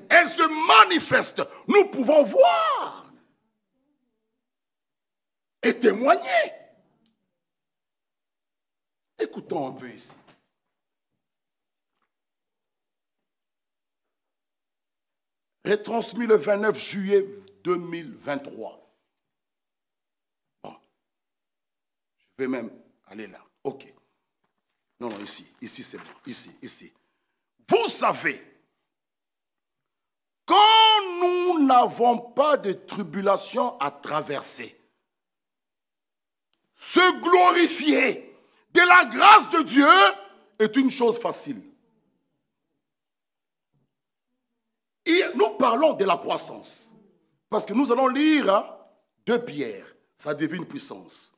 Elle se manifeste. Nous pouvons voir. et témoigner. Écoutons un peu ici. Retransmis le 29 juillet 2023. Bon. Je vais même aller là. Ok. Non, non, ici c'est bon. Ici. Vous savez, quand nous n'avons pas de tribulation à traverser, se glorifier de la grâce de Dieu est une chose facile. Et nous parlons de la croissance. Parce que nous allons lire 2 Pierre, sa divine puissance.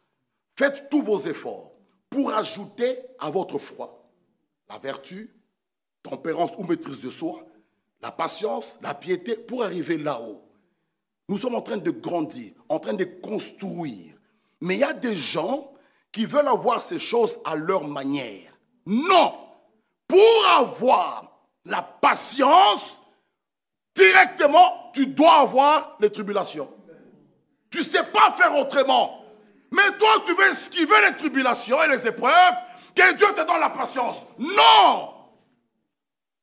Faites tous vos efforts pour ajouter à votre foi la vertu, tempérance ou maîtrise de soi, la patience, la piété, pour arriver là-haut. Nous sommes en train de grandir, en train de construire. Mais il y a des gens qui veulent avoir ces choses à leur manière. Non! Pour avoir la patience, directement, tu dois avoir les tribulations. Tu ne sais pas faire autrement. Mais toi, tu veux esquiver les tribulations et les épreuves, que Dieu te donne la patience. Non!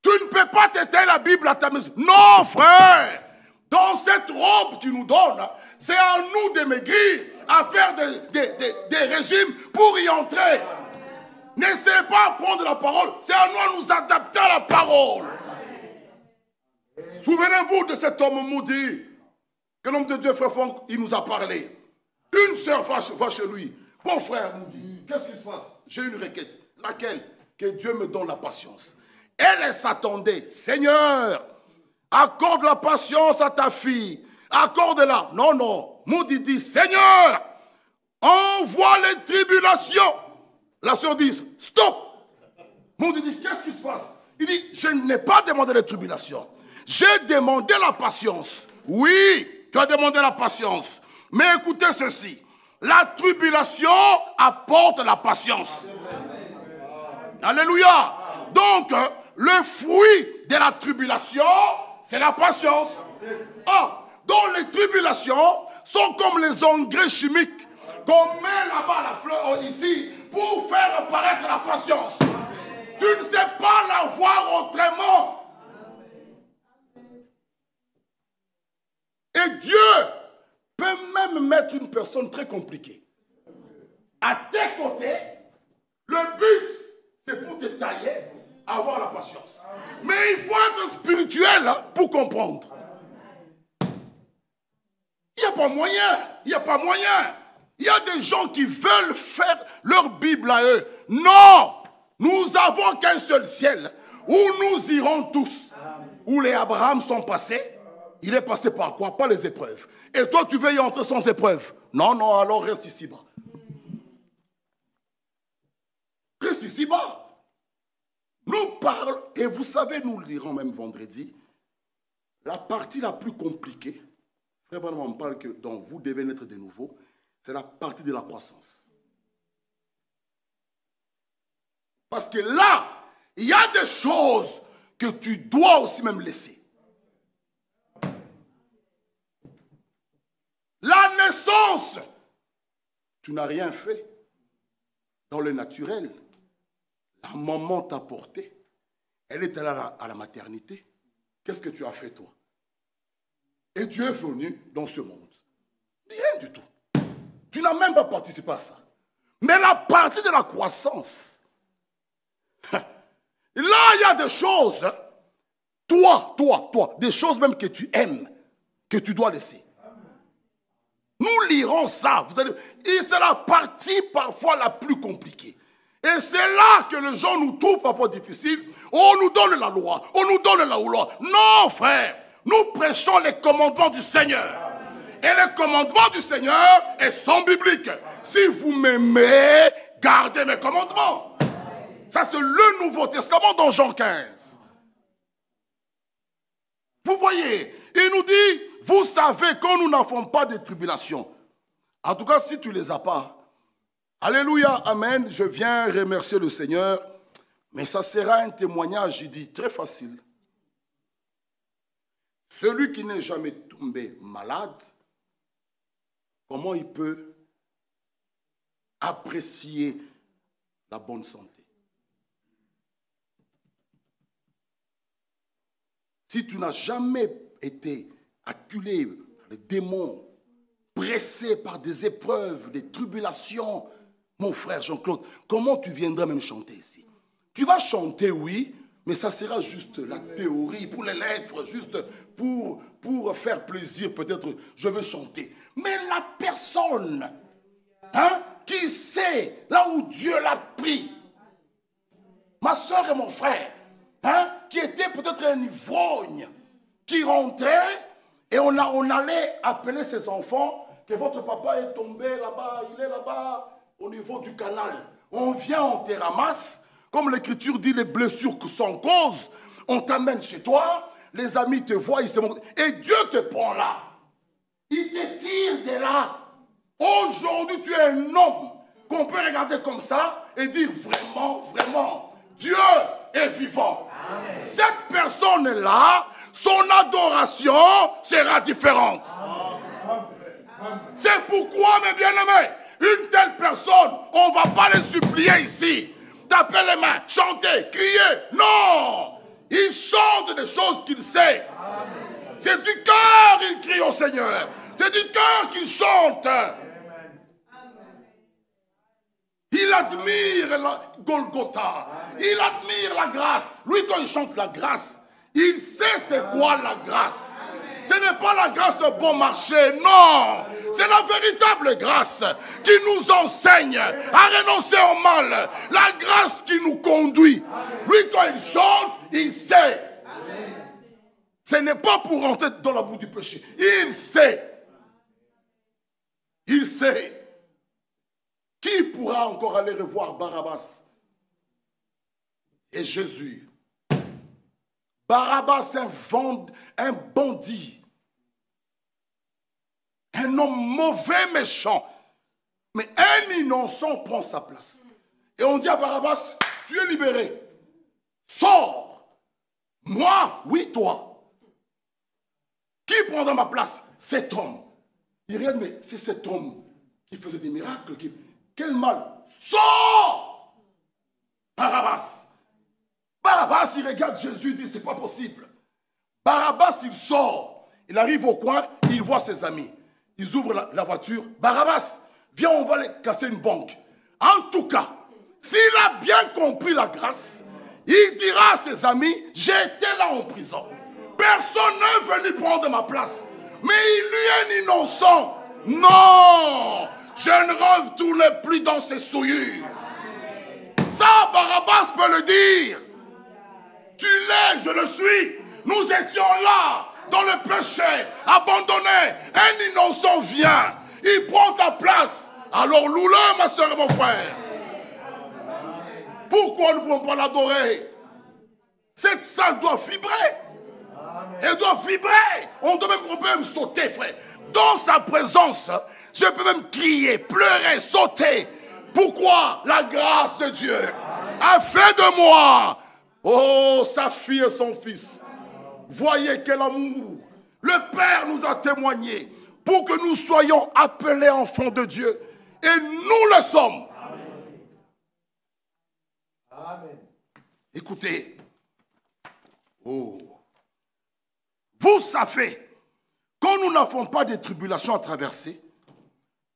Tu ne peux pas t'éteindre la Bible à ta maison. Non, frère! Dans cette robe qu'il nous donne, c'est à nous de maigrir, à faire des régimes pour y entrer. N'essayez pas de prendre la parole, c'est à nous de nous adapter à la parole. Souvenez-vous de cet homme maudit que l'homme de Dieu, frère Franck, il nous a parlé. Une sœur va chez lui. Bon frère, maudit, qu'est-ce qui se passe? J'ai une requête. Laquelle? Que Dieu me donne la patience. Elle s'attendait. Seigneur, accorde la patience à ta fille. Accorde-la. Non, non. Maudit dit, Seigneur, envoie les tribulations. La sœur dit, stop. Maudit dit, qu'est-ce qui se passe? Il dit, je n'ai pas demandé les tribulations. J'ai demandé la patience. Oui, tu as demandé la patience. Mais écoutez ceci. La tribulation apporte la patience. Alléluia. Donc, le fruit de la tribulation, c'est la patience. Ah, donc les tribulations sont comme les engrais chimiques qu'on met là-bas, la fleur ici, pour faire apparaître la patience. Tu ne sais pas la voir autrement. Et Dieu peut même mettre une personne très compliquée à tes côtés. Le but, c'est pour te tailler, avoir la patience. Mais il faut être spirituel pour comprendre. Il n'y a pas moyen. Il n'y a pas moyen. Il y a des gens qui veulent faire leur Bible à eux. Non! Nous n'avons qu'un seul ciel où nous irons tous. Où les Abraham sont passés. Il est passé par quoi? Pas les épreuves. Et toi, tu veux y entrer sans épreuve? Non, non, alors reste ici-bas. Reste ici-bas. Nous parlons, et vous savez, nous le dirons même vendredi, la partie la plus compliquée, Frère Branham on parle que dont vous devez naître de nouveau, c'est la partie de la croissance. Parce que là, il y a des choses que tu dois aussi même laisser. La naissance, tu n'as rien fait dans le naturel. La maman t'a porté. Elle est allée à la maternité. Qu'est-ce que tu as fait, toi? Et tu es venu dans ce monde. Rien du tout. Tu n'as même pas participé à ça. Mais la partie de la croissance, là, il y a des choses, toi, des choses même que tu aimes, que tu dois laisser. Nous lirons ça. Vous allez, et c'est la partie parfois la plus compliquée. Et c'est là que les gens nous trouvent parfois difficiles. On nous donne la loi. On nous donne la loi. Non, frère. Nous prêchons les commandements du Seigneur. Et les commandements du Seigneur sont bibliques. Si vous m'aimez, gardez mes commandements. Ça, c'est le Nouveau Testament dans Jean 15. Vous voyez, il nous dit, vous savez quand nous n'avons pas de tribulations. En tout cas, si tu ne les as pas, alléluia, amen, je viens remercier le Seigneur. Mais ça sera un témoignage, je dis, très facile. Celui qui n'est jamais tombé malade, comment il peut apprécier la bonne santé. Si tu n'as jamais été acculé par les démons, pressé par des épreuves, des tribulations, mon frère Jean-Claude, comment tu viendras même chanter ici? Tu vas chanter, oui, mais ça sera juste la théorie, pour les lettres, juste pour faire plaisir, peut-être, je veux chanter. Mais la personne qui sait là où Dieu l'a pris, ma soeur et mon frère, qui était peut-être un ivrogne, qui rentrait et on allait appeler ses enfants, que votre papa est tombé là-bas, il est là-bas, au niveau du canal. On vient, on te ramasse, comme l'Écriture dit, les blessures sans cause, on t'amène chez toi, les amis te voient, ils se montrent, et Dieu te prend là. Il te tire de là. Aujourd'hui, tu es un homme qu'on peut regarder comme ça et dire vraiment, vraiment, Dieu est vivant. Amen. Cette personne-là, son adoration sera différente. C'est pourquoi, mes bien-aimés, une telle personne, on ne va pas les supplier ici. Taper les mains, chanter, crier. Non! Il chante des choses qu'il sait. C'est du cœur qu'il crie au Seigneur. C'est du cœur qu'il chante. Il admire la Golgotha. Il admire la grâce. Lui, quand il chante la grâce, il sait c'est quoi la grâce. Ce n'est pas la grâce bon marché, non. C'est la véritable grâce qui nous enseigne à renoncer au mal. La grâce qui nous conduit. Lui, quand il chante, il sait. Ce n'est pas pour rentrer dans la boue du péché. Il sait. Il sait. Qui pourra encore aller revoir Barabbas et Jésus? Barabbas, un bandit, un homme mauvais, méchant. Mais un innocent prend sa place. Et on dit à Barabbas, tu es libéré. Sors. Moi, oui, toi. Qui prendra ma place? Cet homme. Il regarde, mais c'est cet homme qui faisait des miracles. Quel mal? Sors! Barabbas. Barabbas, il regarde Jésus, il dit, c'est pas possible. Barabbas, il sort. Il arrive au coin, il voit ses amis. Ils ouvrent la voiture. Barabbas, viens, on va les casser une banque. En tout cas, s'il a bien compris la grâce, il dira à ses amis, j'étais là en prison. Personne n'est venu prendre ma place. Mais il lui est innocent. Non! Je ne retourne plus dans ses souillures. Ça, Barabbas peut le dire. Tu l'es, je le suis. Nous étions là, dans le péché, abandonnés. Un innocent vient. Il prend ta place. Alors loue-le, ma soeur et mon frère. Pourquoi nous ne pouvons pas l'adorer? Cette salle doit vibrer. Elle doit vibrer. On peut même sauter, frère. Dans sa présence, je peux même crier, pleurer, sauter. Pourquoi? La grâce de Dieu a fait de moi, oh, sa fille et son fils. Voyez quel amour le Père nous a témoigné pour que nous soyons appelés enfants de Dieu. Et nous le sommes. Amen. Écoutez. Oh. Vous savez, quand nous n'avons pas de tribulations à traverser,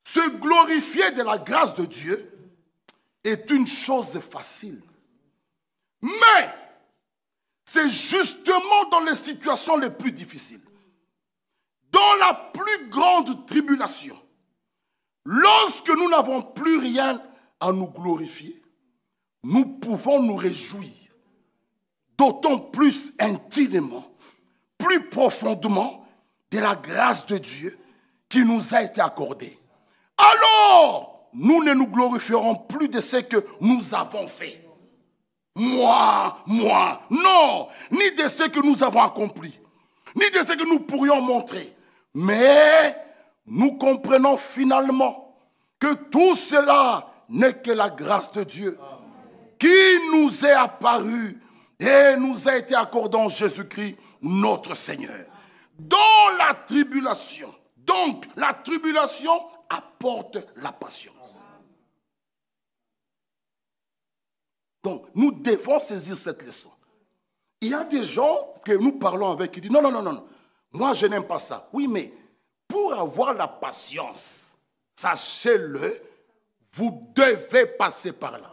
se glorifier de la grâce de Dieu est une chose facile. Mais c'est justement dans les situations les plus difficiles, dans la plus grande tribulation, lorsque nous n'avons plus rien à nous glorifier, nous pouvons nous réjouir d'autant plus intimement, plus profondément de la grâce de Dieu qui nous a été accordée. Alors, nous ne nous glorifierons plus de ce que nous avons fait. Moi, non, ni de ce que nous avons accompli, ni de ce que nous pourrions montrer. Mais nous comprenons finalement que tout cela n'est que la grâce de Dieu qui nous est apparue et nous a été accordée en Jésus-Christ, notre Seigneur. Dans la tribulation, donc la tribulation apporte la patience. Donc, nous devons saisir cette leçon. Il y a des gens que nous parlons avec qui disent non, non, non, non, moi je n'aime pas ça. Oui, mais pour avoir la patience, sachez-le, vous devez passer par là.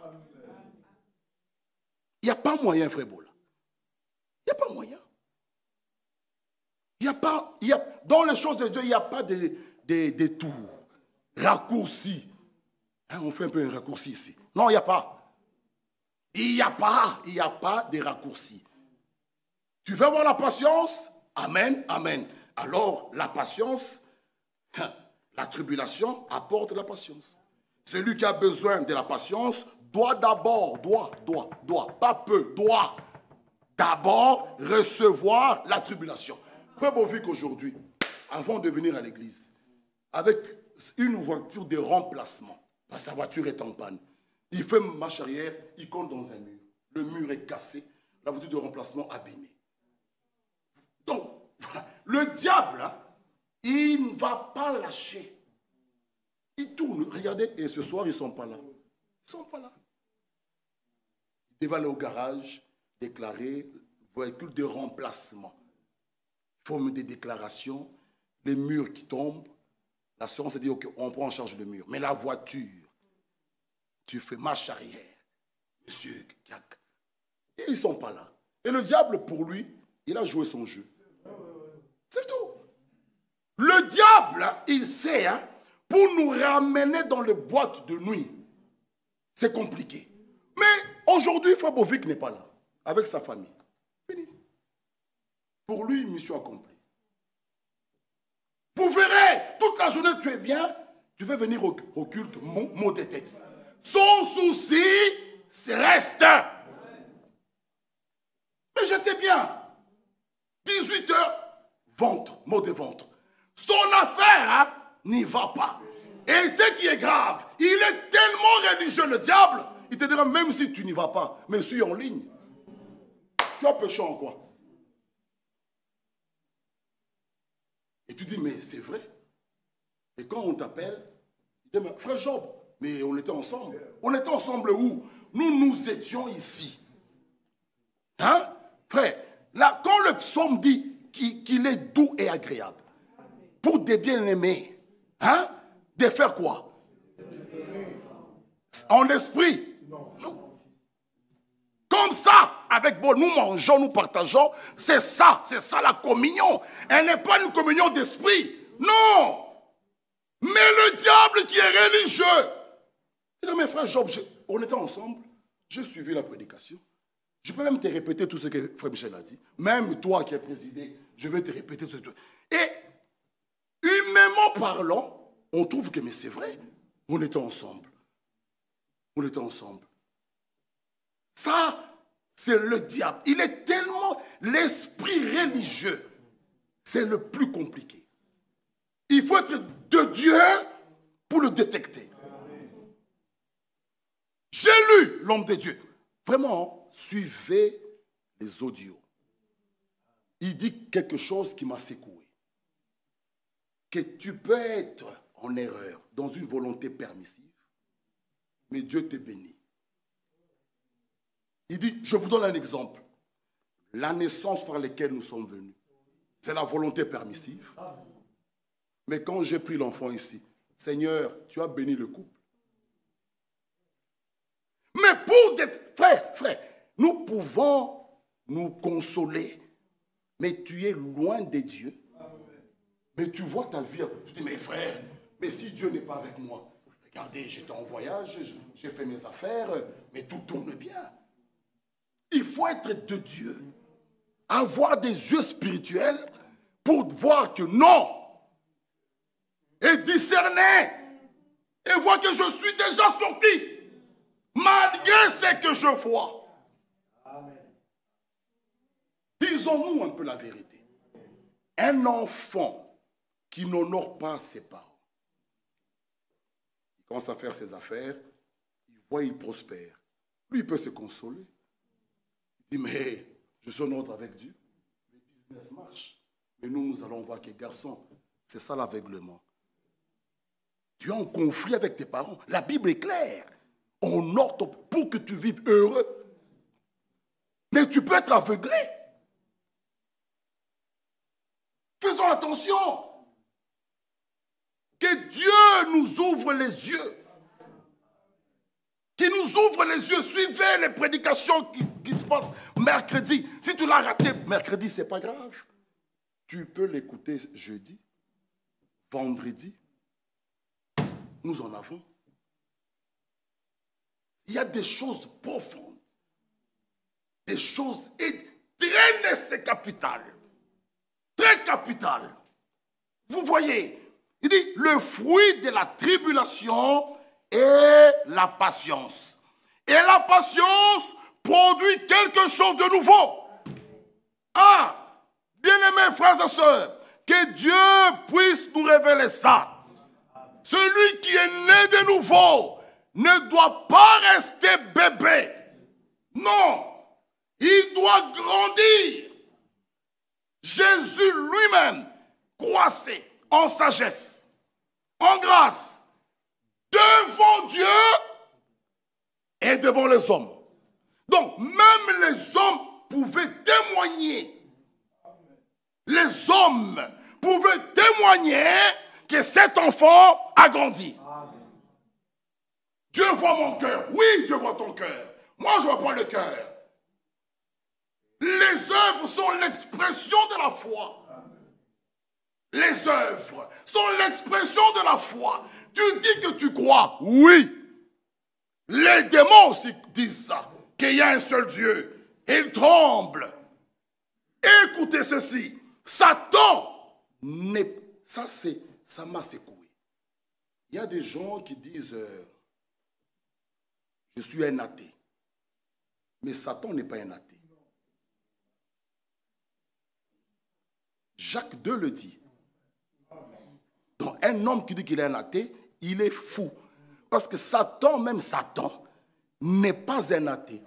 Il n'y a pas moyen, frère Bola. Il n'y a pas moyen. Dans les choses de Dieu, il n'y a pas de tours, raccourcis. Hein, on fait un peu un raccourci ici. Non, il n'y a pas. Il n'y a pas de raccourcis. Tu veux avoir la patience? Amen, amen. Alors, la patience, la tribulation apporte la patience. Celui qui a besoin de la patience doit d'abord, pas peu, doit d'abord recevoir la tribulation. Frère Bovic aujourd'hui, avant de venir à l'église, avec une voiture de remplacement, parce que sa voiture est en panne, il fait marche arrière, il compte dans un mur. Le mur est cassé, la voiture de remplacement abîmée. Donc, voilà, le diable, hein, il ne va pas lâcher. Il tourne, regardez, et ce soir, ils ne sont pas là. Ils ne sont pas là. Il va aller au garage, déclarer véhicule de remplacement. Il faut mettre des déclarations, les murs qui tombent. L'assurance dit, ok, on prend en charge le mur. Mais la voiture, tu fais marche arrière. Monsieur, et ils ne sont pas là. Et le diable, pour lui, il a joué son jeu. C'est tout. Le diable, il sait, hein, pour nous ramener dans les boîtes de nuit, c'est compliqué. Mais aujourd'hui, Frère Bovic n'est pas là, avec sa famille. Fini. Pour lui, mission accomplie. Vous verrez, toute la journée, tu es bien, tu veux venir au culte, mot de tête. Son souci, c'est reste. Mais j'étais bien. 18 heures, ventre, mot de ventre. Son affaire, hein, n'y va pas. Et ce qui est grave, il est tellement religieux, le diable, il te dira même si tu n'y vas pas, mais suis en ligne. Tu as péché en quoi? Et tu dis, mais c'est vrai. Et quand on t'appelle, il dit, mais frère Job, mais on était ensemble. On était ensemble où? Nous étions ici. Hein? Frère, là, quand le psaume dit qu'il est doux et agréable, pour des bien-aimés, hein? De faire quoi? En esprit? Non. Comme ça, avec bon, nous mangeons, nous partageons, c'est ça la communion. Elle n'est pas une communion d'esprit. Non. Mais le diable qui est religieux. Il dit, mes frères Job, on était ensemble, j'ai suivi la prédication. Je peux même te répéter tout ce que Frère Michel a dit. Même toi qui es présidé, je vais te répéter tout ce que... Et humainement parlant, on trouve que, mais c'est vrai, on était ensemble. On était ensemble. Ça, c'est le diable. Il est tellement... L'esprit religieux, c'est le plus compliqué. Il faut être de Dieu pour le détecter. J'ai lu l'homme de Dieu. Vraiment, suivez les audios. Il dit quelque chose qui m'a secoué. Que tu peux être en erreur dans une volonté permissive, mais Dieu te bénit. Il dit, je vous donne un exemple. La naissance par laquelle nous sommes venus, c'est la volonté permissive. Mais quand j'ai pris l'enfant ici, Seigneur, tu as béni le couple. Mais pour des... Frère, nous pouvons nous consoler, mais tu es loin de Dieu. Mais tu vois ta vie. Je dis, mais frère, mais si Dieu n'est pas avec moi, regardez, j'étais en voyage, j'ai fait mes affaires, mais tout tourne bien. Il faut être de Dieu. Avoir des yeux spirituels pour voir que non. Et discerner. Et voir que je suis déjà sorti. Malgré ce que je vois. Amen. Disons-nous un peu la vérité. Un enfant qui n'honore pas ses parents, il commence à faire ses affaires, il voit, il prospère. Lui, il peut se consoler. Il dit, mais je suis en ordre avec Dieu. Le business marche. Mais nous allons voir que, garçon, c'est ça l'aveuglement. Tu es en conflit avec tes parents. La Bible est claire. Honore ton... pour que tu vives heureux. Mais tu peux être aveuglé. Faisons attention. Que Dieu nous ouvre les yeux. Qu'il nous ouvre les yeux. Suivez les prédications qui se passent mercredi. Si tu l'as raté mercredi, ce n'est pas grave. Tu peux l'écouter jeudi, vendredi. Nous en avons. Il y a des choses profondes. Des choses très capitales. Très capitales. Vous voyez, il dit, le fruit de la tribulation est la patience. Et la patience produit quelque chose de nouveau. Ah, bien-aimés frères et sœurs, que Dieu puisse nous révéler ça. Celui qui est né de nouveau ne doit pas rester bébé. Non, il doit grandir. Jésus lui-même croissait en sagesse, en grâce, devant Dieu et devant les hommes. Donc, même les hommes pouvaient témoigner. Les hommes pouvaient témoigner que cet enfant a grandi. Dieu voit mon cœur. Oui, Dieu voit ton cœur. Moi, je ne vois pas le cœur. Les œuvres sont l'expression de la foi. Les œuvres sont l'expression de la foi. Tu dis que tu crois. Oui. Les démons aussi disent ça. Qu'il y a un seul Dieu. Et ils tremblent. Écoutez ceci. Satan n'est... Ça m'a secoué. Il y a des gens qui disent... je suis un athée. Mais Satan n'est pas un athée. Jacques II le dit. Donc un homme qui dit qu'il est un athée, il est fou. Parce que Satan, même Satan, n'est pas un athée.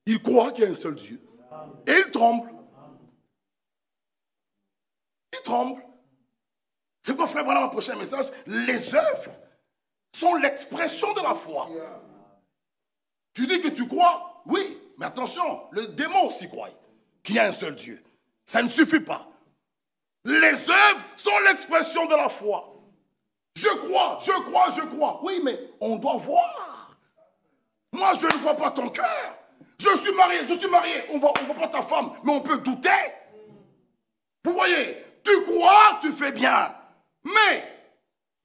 Il croit qu'il y a un seul Dieu. Et il tremble. Il tremble. C'est pourquoi, frère, voilà mon prochain message. Les œuvres sont l'expression de la foi. Tu dis que tu crois, oui, mais attention, le démon aussi croit qu'il y a un seul Dieu. Ça ne suffit pas. Les œuvres sont l'expression de la foi. Je crois, je crois, je crois. Oui, mais on doit voir. Moi, je ne vois pas ton cœur. Je suis marié. On ne voit pas ta femme, mais on peut douter. Vous voyez, tu crois, tu fais bien. Mais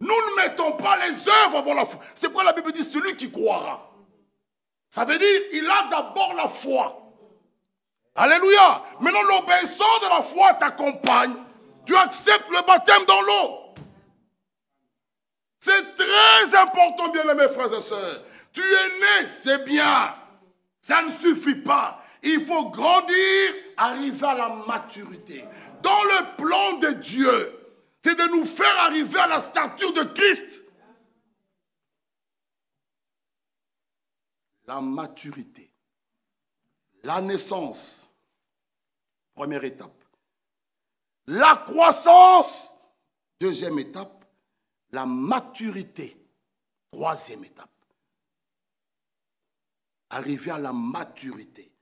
nous ne mettons pas les œuvres avant la foi. C'est pourquoi la Bible dit celui qui croira. Ça veut dire il a d'abord la foi. Alléluia. Maintenant, l'obéissance de la foi t'accompagne. Tu acceptes le baptême dans l'eau. C'est très important, bien-aimés frères et sœurs. Tu es né, c'est bien. Ça ne suffit pas. Il faut grandir, arriver à la maturité. Dans le plan de Dieu, c'est de nous faire arriver à la stature de Christ. La maturité. La naissance. Première étape. La croissance. Deuxième étape. La maturité. Troisième étape. Arriver à la maturité.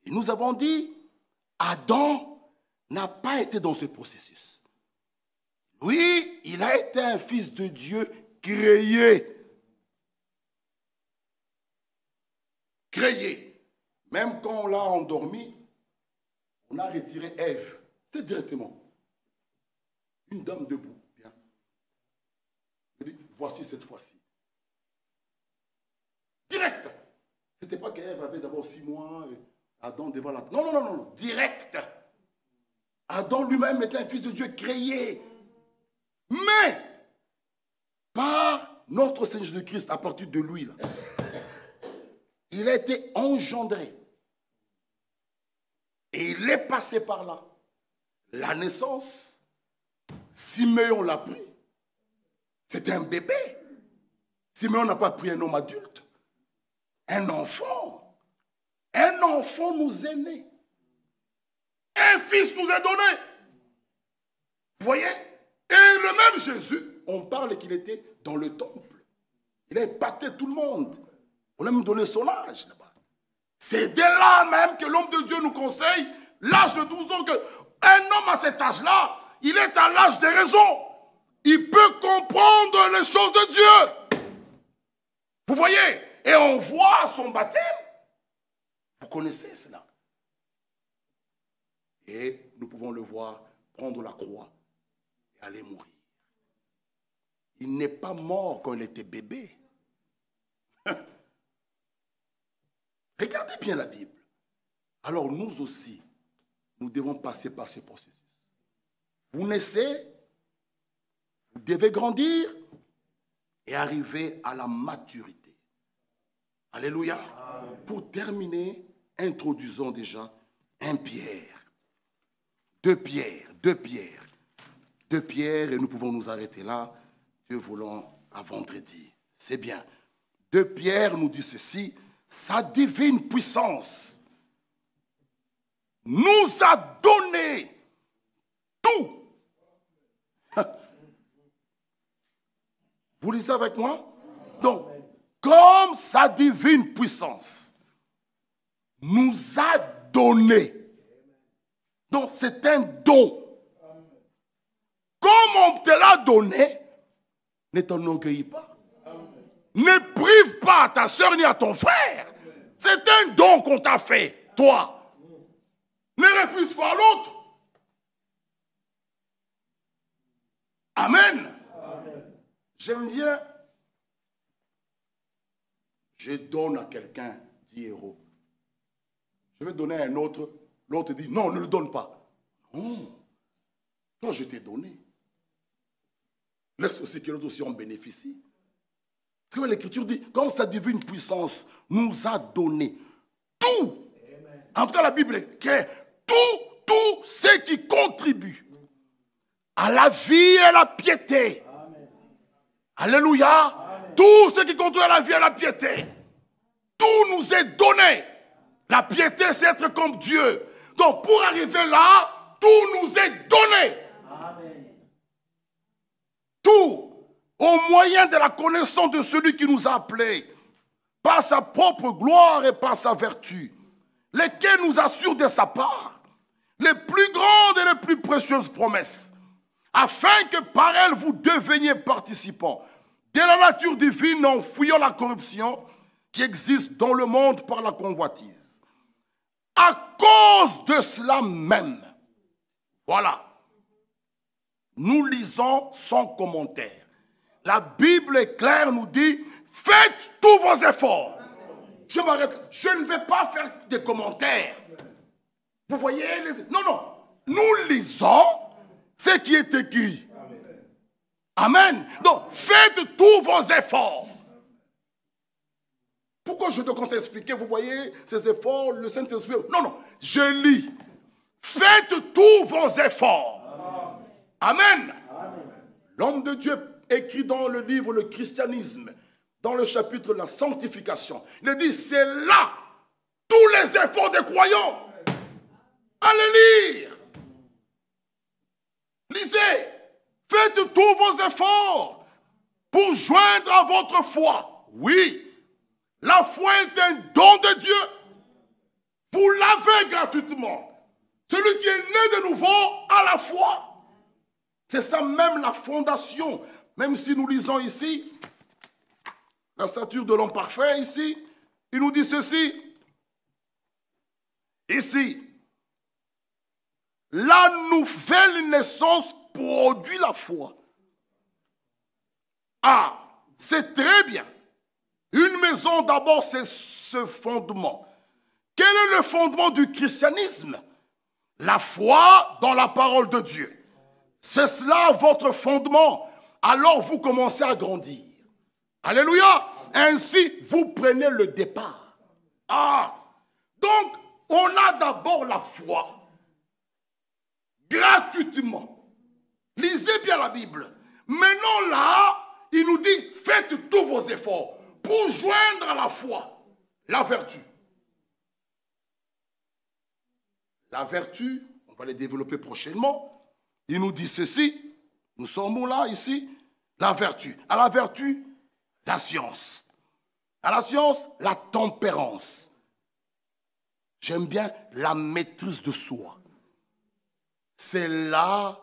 Et nous avons dit, Adam n'a pas été dans ce processus. Oui, il a été un fils de Dieu créé. Créé. Même quand on l'a endormi, on a retiré Ève. C'est directement. Une dame debout. Bien. Je dis, voici cette fois-ci. Direct. C'était pas qu'Ève avait d'abord 6 mois, et Adam devant la... Non, non, non, non. Direct. Adam lui-même était un fils de Dieu créé. Mais, par notre Seigneur Jésus-Christ, à partir de lui, là, il a été engendré. Et il est passé par là. La naissance, Siméon l'a pris. C'était un bébé. Siméon n'a pas pris un homme adulte. Un enfant. Un enfant nous est né. Un fils nous est donné. Vous voyez? Et le même Jésus, on parle qu'il était dans le temple. Il a épaté tout le monde. On a même donné son âge là-bas. C'est de là même que l'homme de Dieu nous conseille, l'âge de 12 ans, qu'un homme à cet âge-là, il est à l'âge des raisons. Il peut comprendre les choses de Dieu. Vous voyez? Et on voit son baptême. Vous connaissez cela. Et nous pouvons le voir prendre la croix et aller mourir. Il n'est pas mort quand il était bébé. Regardez bien la Bible. Alors nous aussi, nous devons passer par ce processus. Vous naissez, vous devez grandir et arriver à la maturité. Alléluia. Amen. Pour terminer, introduisons déjà 1 Pierre, 2 Pierre, 2 Pierre, 2 Pierre, et nous pouvons nous arrêter là, Dieu voulant, à vendredi. C'est bien. 2 Pierre nous dit ceci, sa divine puissance nous a donné tout. Vous lisez avec moi? Donc, comme sa divine puissance nous a donné. Donc, c'est un don. Comme on te l'a donné, ne t'enorgueillis pas. Ne prive pas à ta soeur ni à ton frère. C'est un don qu'on t'a fait, toi. Ne refuse pas l'autre. Amen. Amen. J'aime bien. Je donne à quelqu'un 10 €. Je vais donner à un autre. L'autre dit, non, ne le donne pas. Non. Toi, je t'ai donné. Laisse aussi que l'autre aussi en bénéficie. Parce que l'Écriture dit, comme sa divine puissance nous a donné tout. Amen. En tout cas, la Bible est claire. Tout ce qui contribue à la vie et à la piété. Amen. Alléluia. Amen. Tout ce qui contribue à la vie et à la piété. Tout nous est donné. La piété, c'est être comme Dieu. Donc, pour arriver là, tout nous est donné. Amen. Tout. Au moyen de la connaissance de celui qui nous a appelés, par sa propre gloire et par sa vertu, lesquels nous assurent de sa part les plus grandes et les plus précieuses promesses, afin que par elles vous deveniez participants de la nature divine en fuyant la corruption qui existe dans le monde par la convoitise. À cause de cela même, voilà, nous lisons sans commentaire. La Bible est claire, nous dit, faites tous vos efforts. Je m'arrête, je ne vais pas faire des commentaires. Vous voyez les... Non, nous lisons ce qui est écrit. Amen. Donc, faites tous vos efforts. Pourquoi je te conseille d'expliquer? Vous voyez ces efforts, le Saint-Esprit... Non, je lis. Faites tous vos efforts. Amen. L'homme de Dieu écrit dans le livre Le Christianisme, dans le chapitre de la sanctification, il dit, c'est là tous les efforts des croyants. Allez lire. Lisez. Faites tous vos efforts pour joindre à votre foi. Oui, la foi est un don de Dieu. Vous l'avez gratuitement. Celui qui est né de nouveau a la foi. C'est ça même la fondation. Même si nous lisons ici, la stature de l'homme parfait, ici, il nous dit ceci. Ici, la nouvelle naissance produit la foi. Ah, c'est très bien. Une maison, d'abord, c'est ce fondement. Quel est le fondement du christianisme? La foi dans la parole de Dieu. C'est cela votre fondement. Alors vous commencez à grandir. Alléluia. Ainsi, vous prenez le départ. Ah, donc, on a d'abord la foi. Gratuitement. Lisez bien la Bible. Maintenant là, il nous dit, faites tous vos efforts pour joindre à la foi la vertu. La vertu, on va les développer prochainement. Il nous dit ceci, nous sommes là, ici, la vertu. À la vertu, la science. À la science, la tempérance. J'aime bien la maîtrise de soi. C'est là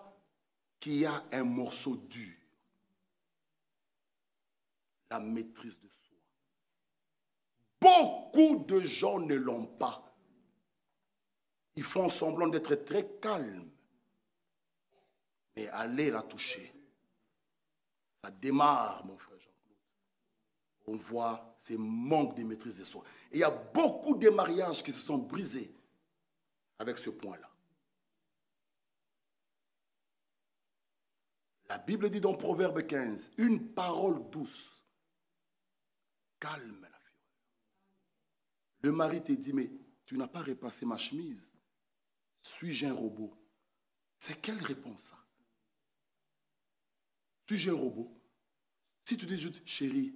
qu'il y a un morceau dur. La maîtrise de soi. Beaucoup de gens ne l'ont pas. Ils font semblant d'être très calmes. Mais allez la toucher. Ça démarre, mon frère Jean-Claude. On voit ces manques de maîtrise de soi. Et il y a beaucoup de mariages qui se sont brisés avec ce point-là. La Bible dit dans Proverbe 15, une parole douce calme la fureur. Le mari te dit, mais tu n'as pas repassé ma chemise. Suis-je un robot? C'est quelle réponse ça? Suis-je un robot? Si tu dis juste, chérie,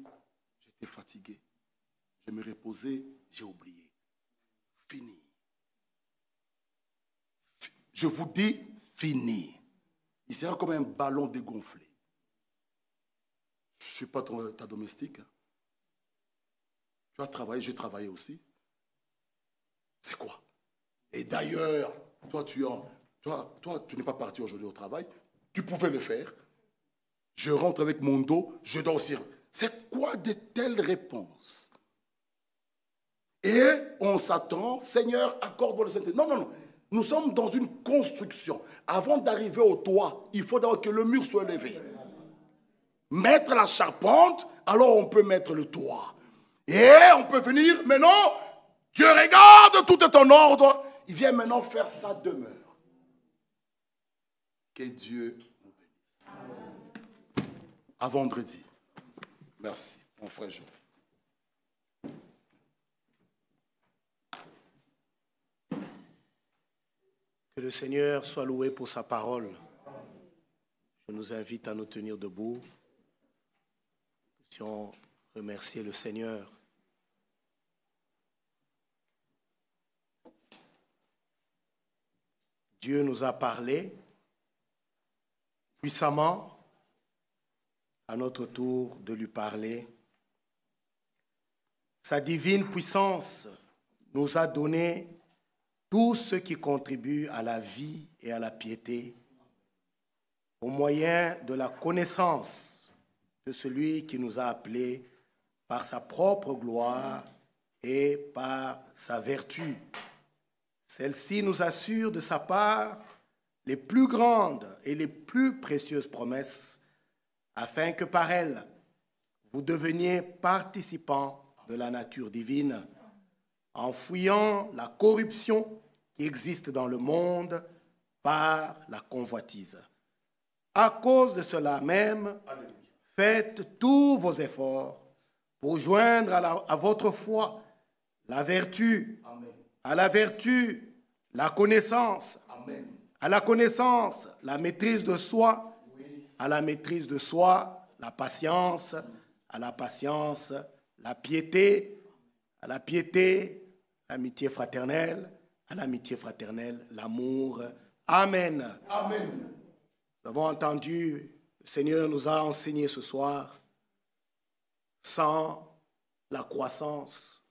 j'étais fatigué, je me reposais, j'ai oublié. Fini. Je vous dis, fini. Il sera comme un ballon dégonflé. Je ne suis pas ta domestique. Tu as travaillé, j'ai travaillé aussi. C'est quoi? Et d'ailleurs, toi, tu n'es pas parti aujourd'hui au travail. Tu pouvais le faire. Je rentre avec mon dos, je dois aussi. C'est quoi de telles réponses? Et on s'attend, Seigneur, accorde-moi le Saint-Esprit. Non, non, non. Nous sommes dans une construction. Avant d'arriver au toit, il faut d'abord que le mur soit élevé. Mettre la charpente, alors on peut mettre le toit. Et on peut venir, maintenant, Dieu regarde, tout est en ordre. Il vient maintenant faire sa demeure. Que Dieu nous bénisse. À vendredi. Merci, mon frère Jean. Que le Seigneur soit loué pour sa parole. Je nous invite à nous tenir debout. Nous puissions remercier le Seigneur. Dieu nous a parlé puissamment, à notre tour de lui parler. Sa divine puissance nous a donné tout ce qui contribue à la vie et à la piété, au moyen de la connaissance de celui qui nous a appelés par sa propre gloire et par sa vertu. Celle-ci nous assure de sa part les plus grandes et les plus précieuses promesses, afin que par elles, vous deveniez participants de la nature divine, en fuyant la corruption qui existe dans le monde par la convoitise. À cause de cela même, faites tous vos efforts pour joindre à votre foi la vertu, à la vertu, la connaissance, à la connaissance, la maîtrise de soi, à la maîtrise de soi, la patience, à la patience, la piété, à la piété, l'amitié fraternelle, à l'amitié fraternelle, l'amour. Amen. Amen. Nous avons entendu, le Seigneur nous a enseigné ce soir, sans la croissance,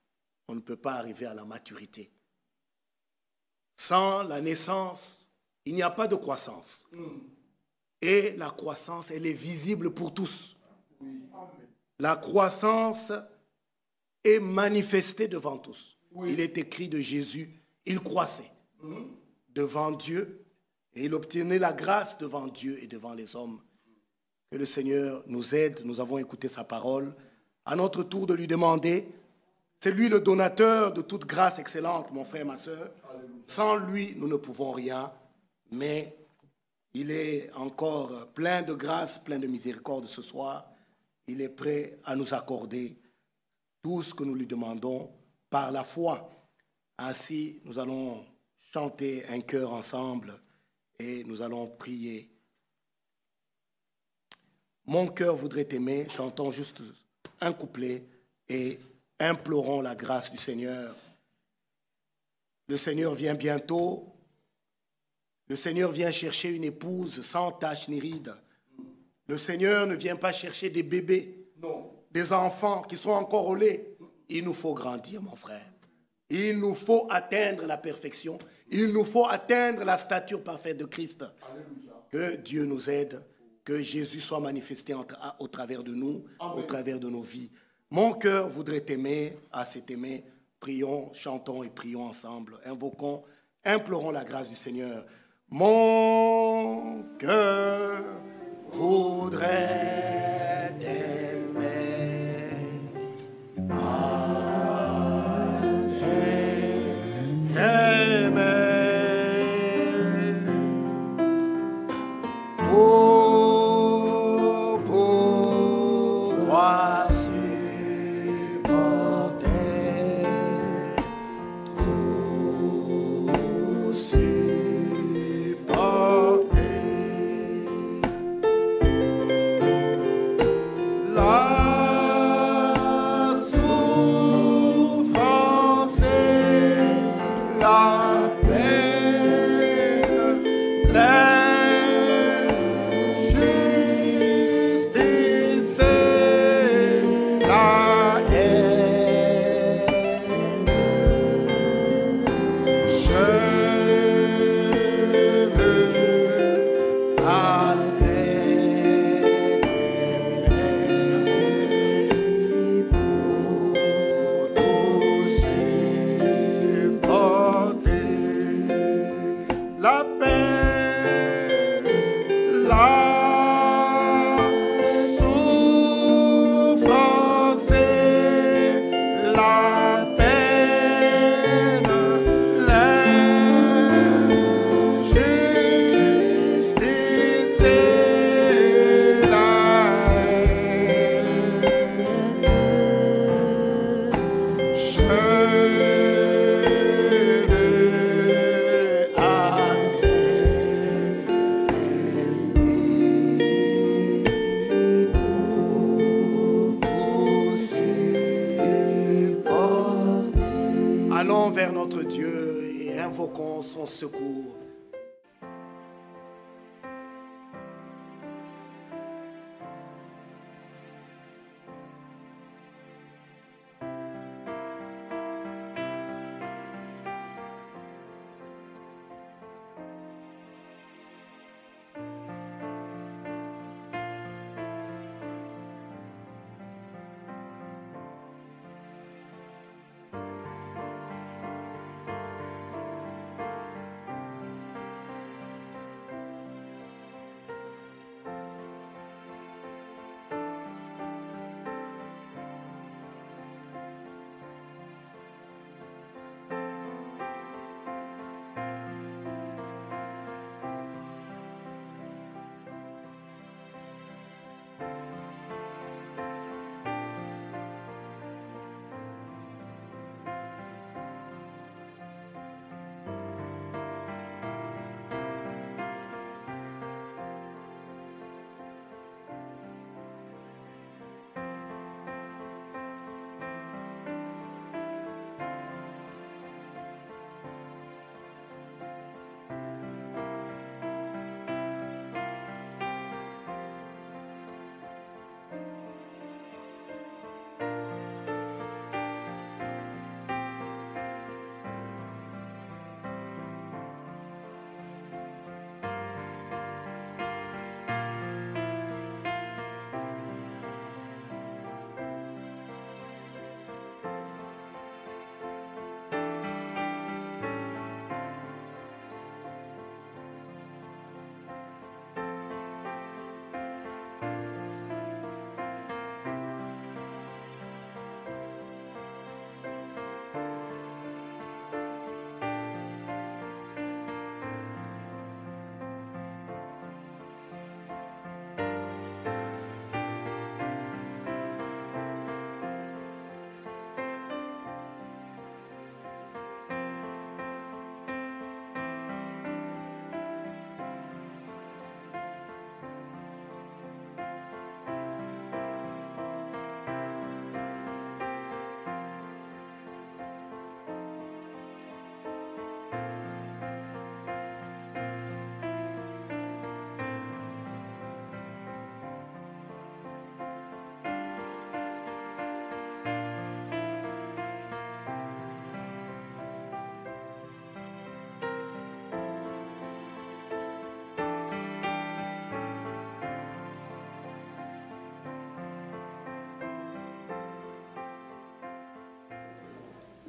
on ne peut pas arriver à la maturité. Sans la naissance, il n'y a pas de croissance. Et la croissance, elle est visible pour tous. La croissance est manifestée devant tous. Il est écrit de Jésus, il croissait devant Dieu et il obtenait la grâce devant Dieu et devant les hommes. Que le Seigneur nous aide, nous avons écouté sa parole. À notre tour de lui demander, c'est lui le donateur de toute grâce excellente, mon frère, ma soeur. Sans lui, nous ne pouvons rien, mais il est encore plein de grâce, plein de miséricorde ce soir. Il est prêt à nous accorder tout ce que nous lui demandons par la foi. Ainsi, nous allons chanter un chœur ensemble et nous allons prier. Mon cœur voudrait t'aimer, chantons juste un couplet et implorons la grâce du Seigneur. Le Seigneur vient bientôt. Le Seigneur vient chercher une épouse sans tache ni ride. Le Seigneur ne vient pas chercher des bébés, non, des enfants qui sont encore au lait. Il nous faut grandir, mon frère. Il nous faut atteindre la perfection. Il nous faut atteindre la stature parfaite de Christ. Alléluia. Que Dieu nous aide. Que Jésus soit manifesté au travers de nous, amen, au travers de nos vies. Mon cœur voudrait t'aimer, assez t'aimer. Prions, chantons et prions ensemble. Invoquons, implorons la grâce du Seigneur. Mon cœur voudrait t'aimer, assez t'aimer. Vers notre Dieu et invoquons son secours.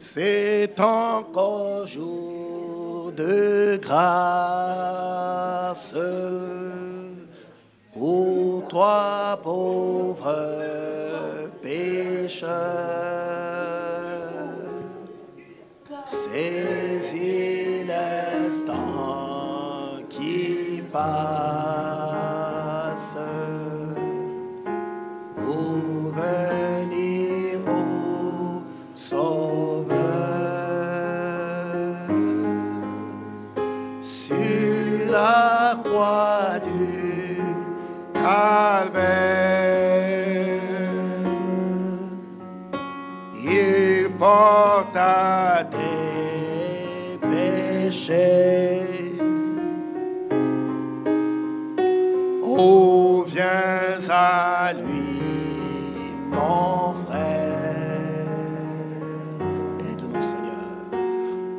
C'est encore jour de grâce pour toi, pauvre pécheur. Saisis l'instant qui passe pour venir au Sauveur. Sur la croix du Calvaire, il porta tes péchés. Oh, viens à lui, mon frère. Aide-nous, Seigneur,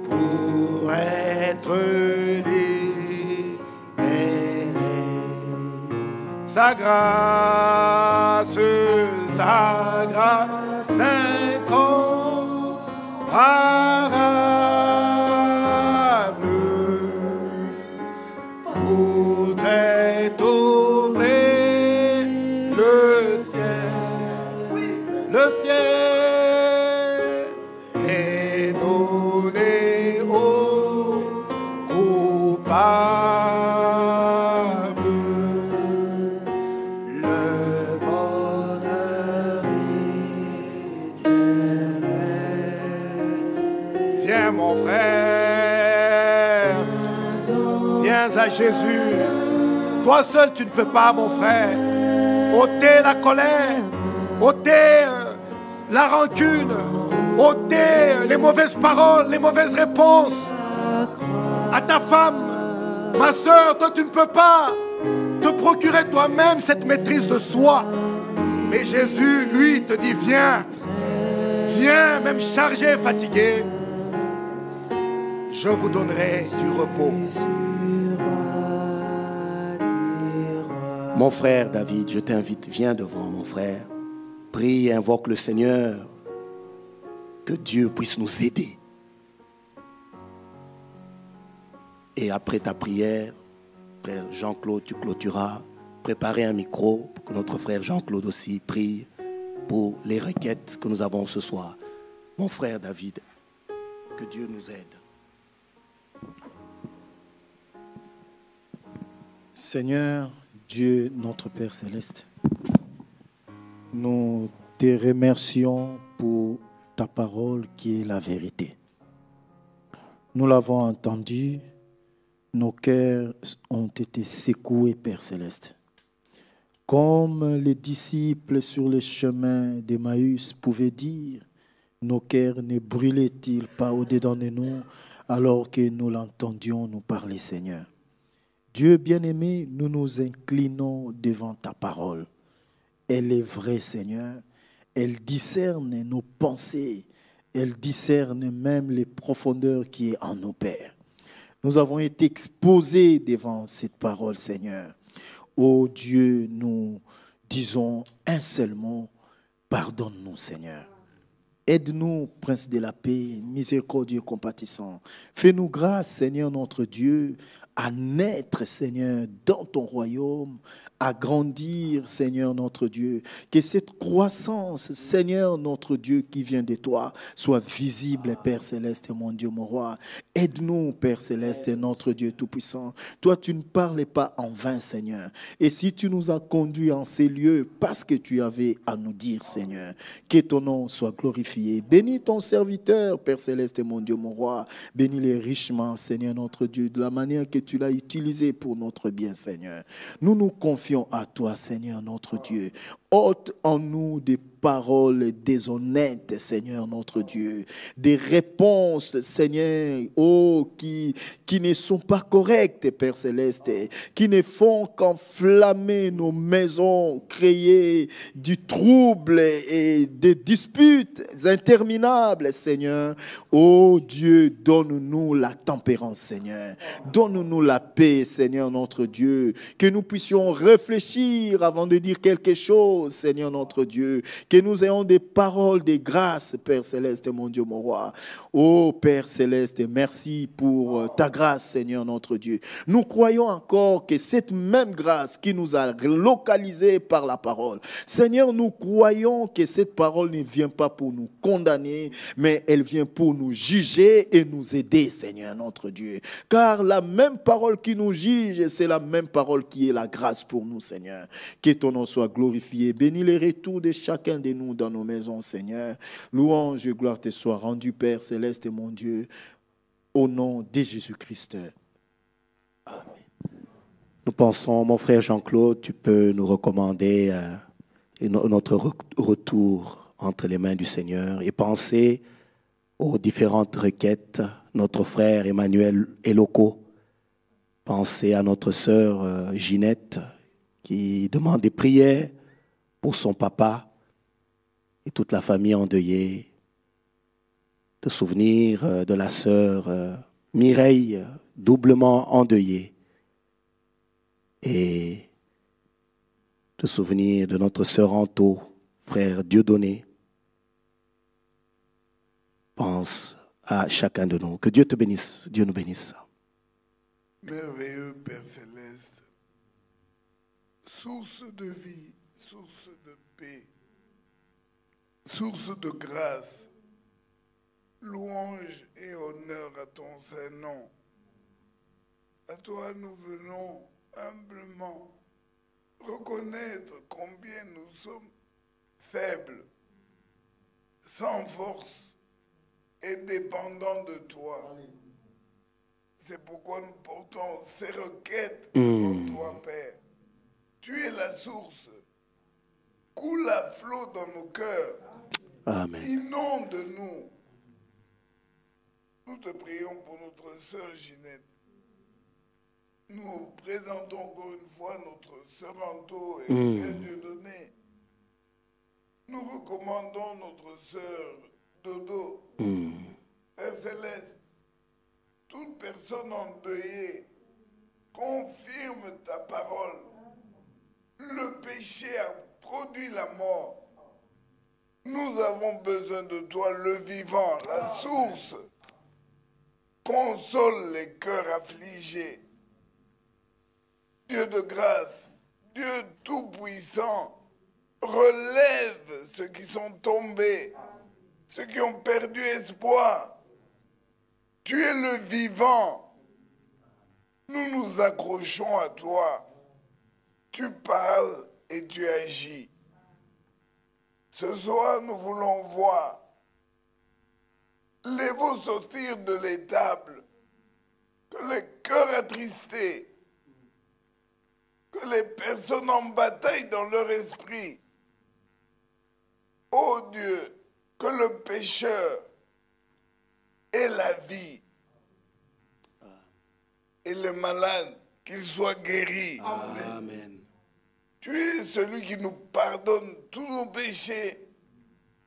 pour être sa grâce incomparable voudrait ouvrir le ciel et donner aux coupables mon frère, viens à Jésus. Toi seul, tu ne peux pas, mon frère, ôter la colère, ôter la rancune, ôter les mauvaises paroles, les mauvaises réponses à ta femme. Ma soeur, toi, tu ne peux pas te procurer toi-même cette maîtrise de soi. Mais Jésus, lui, te dit, viens, viens, même chargé, fatigué. Je vous donnerai du repos. Mon frère David, je t'invite, viens devant mon frère. Prie et invoque le Seigneur. Que Dieu puisse nous aider. Et après ta prière, frère Jean-Claude, tu clôtureras. Préparez un micro pour que notre frère Jean-Claude aussi prie pour les requêtes que nous avons ce soir. Mon frère David, que Dieu nous aide. Seigneur, Dieu, notre Père Céleste, nous te remercions pour ta parole qui est la vérité. Nous l'avons entendu, nos cœurs ont été secoués, Père Céleste. Comme les disciples sur le chemin d'Emmaüs pouvaient dire, nos cœurs ne brûlaient-ils pas au-dedans de nous alors que nous l'entendions nous parler, Seigneur. Dieu bien-aimé, nous nous inclinons devant ta parole. Elle est vraie, Seigneur. Elle discerne nos pensées. Elle discerne même les profondeurs qui est en nous, Père. Nous avons été exposés devant cette parole, Seigneur. Ô Dieu, nous disons un seul mot, pardonne-nous, Seigneur. Aide-nous, Prince de la paix, miséricordieux, compatissant. Fais-nous grâce, Seigneur notre Dieu, à naître, Seigneur, dans ton royaume, à grandir, Seigneur notre Dieu. Que cette croissance, Seigneur notre Dieu, qui vient de toi, soit visible, Père Céleste, mon Dieu, mon roi. Aide-nous, Père Céleste, notre Dieu tout-puissant. Toi, tu ne parles pas en vain, Seigneur. Et si tu nous as conduits en ces lieux, parce que tu avais à nous dire, Seigneur, que ton nom soit glorifié. Bénis ton serviteur, Père Céleste, mon Dieu, mon roi. Bénis-les richement, Seigneur notre Dieu, de la manière que tu l'as utilisé pour notre bien, Seigneur. Nous nous confions à toi, Seigneur notre Dieu. Ôte en nous des paroles déshonnêtes, Seigneur notre Dieu. Des réponses, Seigneur, qui ne sont pas correctes, Père Céleste. Qui ne font qu'enflammer nos maisons, créer du trouble et des disputes interminables, Seigneur. Ô Dieu, donne-nous la tempérance, Seigneur. Donne-nous la paix, Seigneur notre Dieu. Que nous puissions réfléchir avant de dire quelque chose. choses, Seigneur notre Dieu. Que nous ayons des paroles de grâce, Père Céleste, mon Dieu, mon roi. Oh Père Céleste, merci pour ta grâce, Seigneur notre Dieu. Nous croyons encore que cette même grâce qui nous a localisés par la parole, Seigneur, nous croyons que cette parole ne vient pas pour nous condamner, mais elle vient pour nous juger et nous aider, Seigneur notre Dieu. Car la même parole qui nous juge, c'est la même parole qui est la grâce pour nous, Seigneur. Que ton nom soit glorifié. Bénis les retours de chacun de nous dans nos maisons, Seigneur. Louange et gloire te soient rendues, Père Céleste et mon Dieu, au nom de Jésus-Christ. Amen. Nous pensons, mon frère Jean-Claude, tu peux nous recommander notre retour entre les mains du Seigneur et penser aux différentes requêtes. Notre frère Emmanuel Eloko, penser à notre sœur Ginette qui demande des prières pour son papa et toute la famille endeuillée. Te souvenir de la sœur Mireille, doublement endeuillée. Et te souvenir de notre sœur Anto, frère Dieudonné. Pense à chacun de nous. Que Dieu te bénisse. Dieu nous bénisse. Merveilleux Père Céleste, source de vie, source de paix, source de grâce, louange et honneur à ton Saint-Nom. À toi nous venons humblement reconnaître combien nous sommes faibles, sans force et dépendants de toi. C'est pourquoi nous portons ces requêtes devant toi, Père. Tu es la source. Coule à flot dans nos cœurs. Amen. Inonde-nous. Nous te prions pour notre sœur Ginette. Nous présentons encore une fois notre sœur Anto et frère Dieudonné. Nous recommandons notre sœur Dodo. Père Céleste, toute personne endeuillée confirme ta parole. Le péché a produit la mort. Nous avons besoin de toi, le vivant, la source. Console les cœurs affligés. Dieu de grâce, Dieu tout-puissant, relève ceux qui sont tombés, ceux qui ont perdu espoir. Tu es le vivant. Nous nous accrochons à toi. Tu parles et tu agis. Ce soir, nous voulons voir les veaux sortir de l'étable, que les cœurs attristés, que les personnes en bataille dans leur esprit, ô Dieu, que le pécheur ait la vie et le malade qu'il soit guéri. Amen. Tu es celui qui nous pardonne tous nos péchés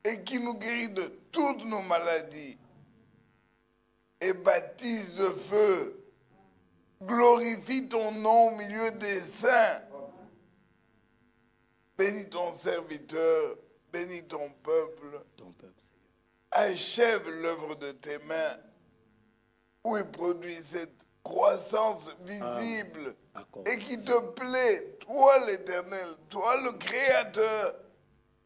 et qui nous guérit de toutes nos maladies. Et baptise de feu, glorifie ton nom au milieu des saints. Bénis ton serviteur, bénis ton peuple. Achève l'œuvre de tes mains, où il produit cette croissance visible et qui te plaît, toi l'Éternel, toi le Créateur,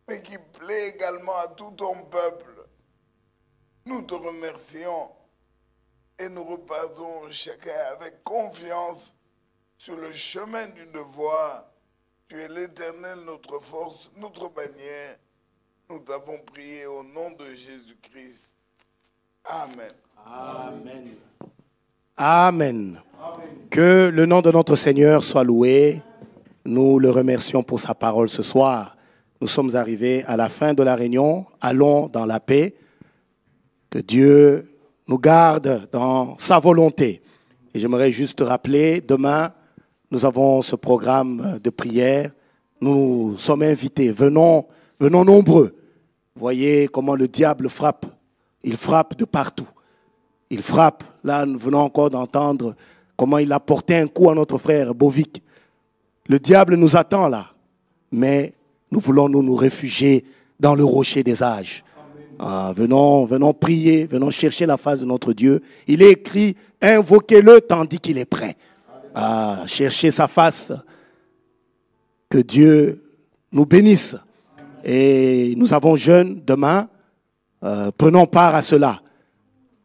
mais qui plaît également à tout ton peuple. Nous te remercions et nous repartons chacun avec confiance sur le chemin du devoir. Tu es l'Éternel, notre force, notre bannière. Nous t'avons prié au nom de Jésus-Christ. Amen. Amen. Amen. Que le nom de notre Seigneur soit loué. Nous le remercions pour sa parole ce soir. Nous sommes arrivés à la fin de la réunion. Allons dans la paix. Que Dieu nous garde dans sa volonté. Et j'aimerais juste rappeler, demain, nous avons ce programme de prière. Nous sommes invités. Venons nombreux. Voyez comment le diable frappe. Il frappe de partout. Il frappe. Là, nous venons encore d'entendre comment il a porté un coup à notre frère Bovic. Le diable nous attend là. Mais nous voulons nous réfugier dans le rocher des âges. Venons prier, venons chercher la face de notre Dieu. Il est écrit, invoquez-le tandis qu'il est prêt. Chercher sa face. Que Dieu nous bénisse. Et nous avons jeûne demain. Prenons part à cela.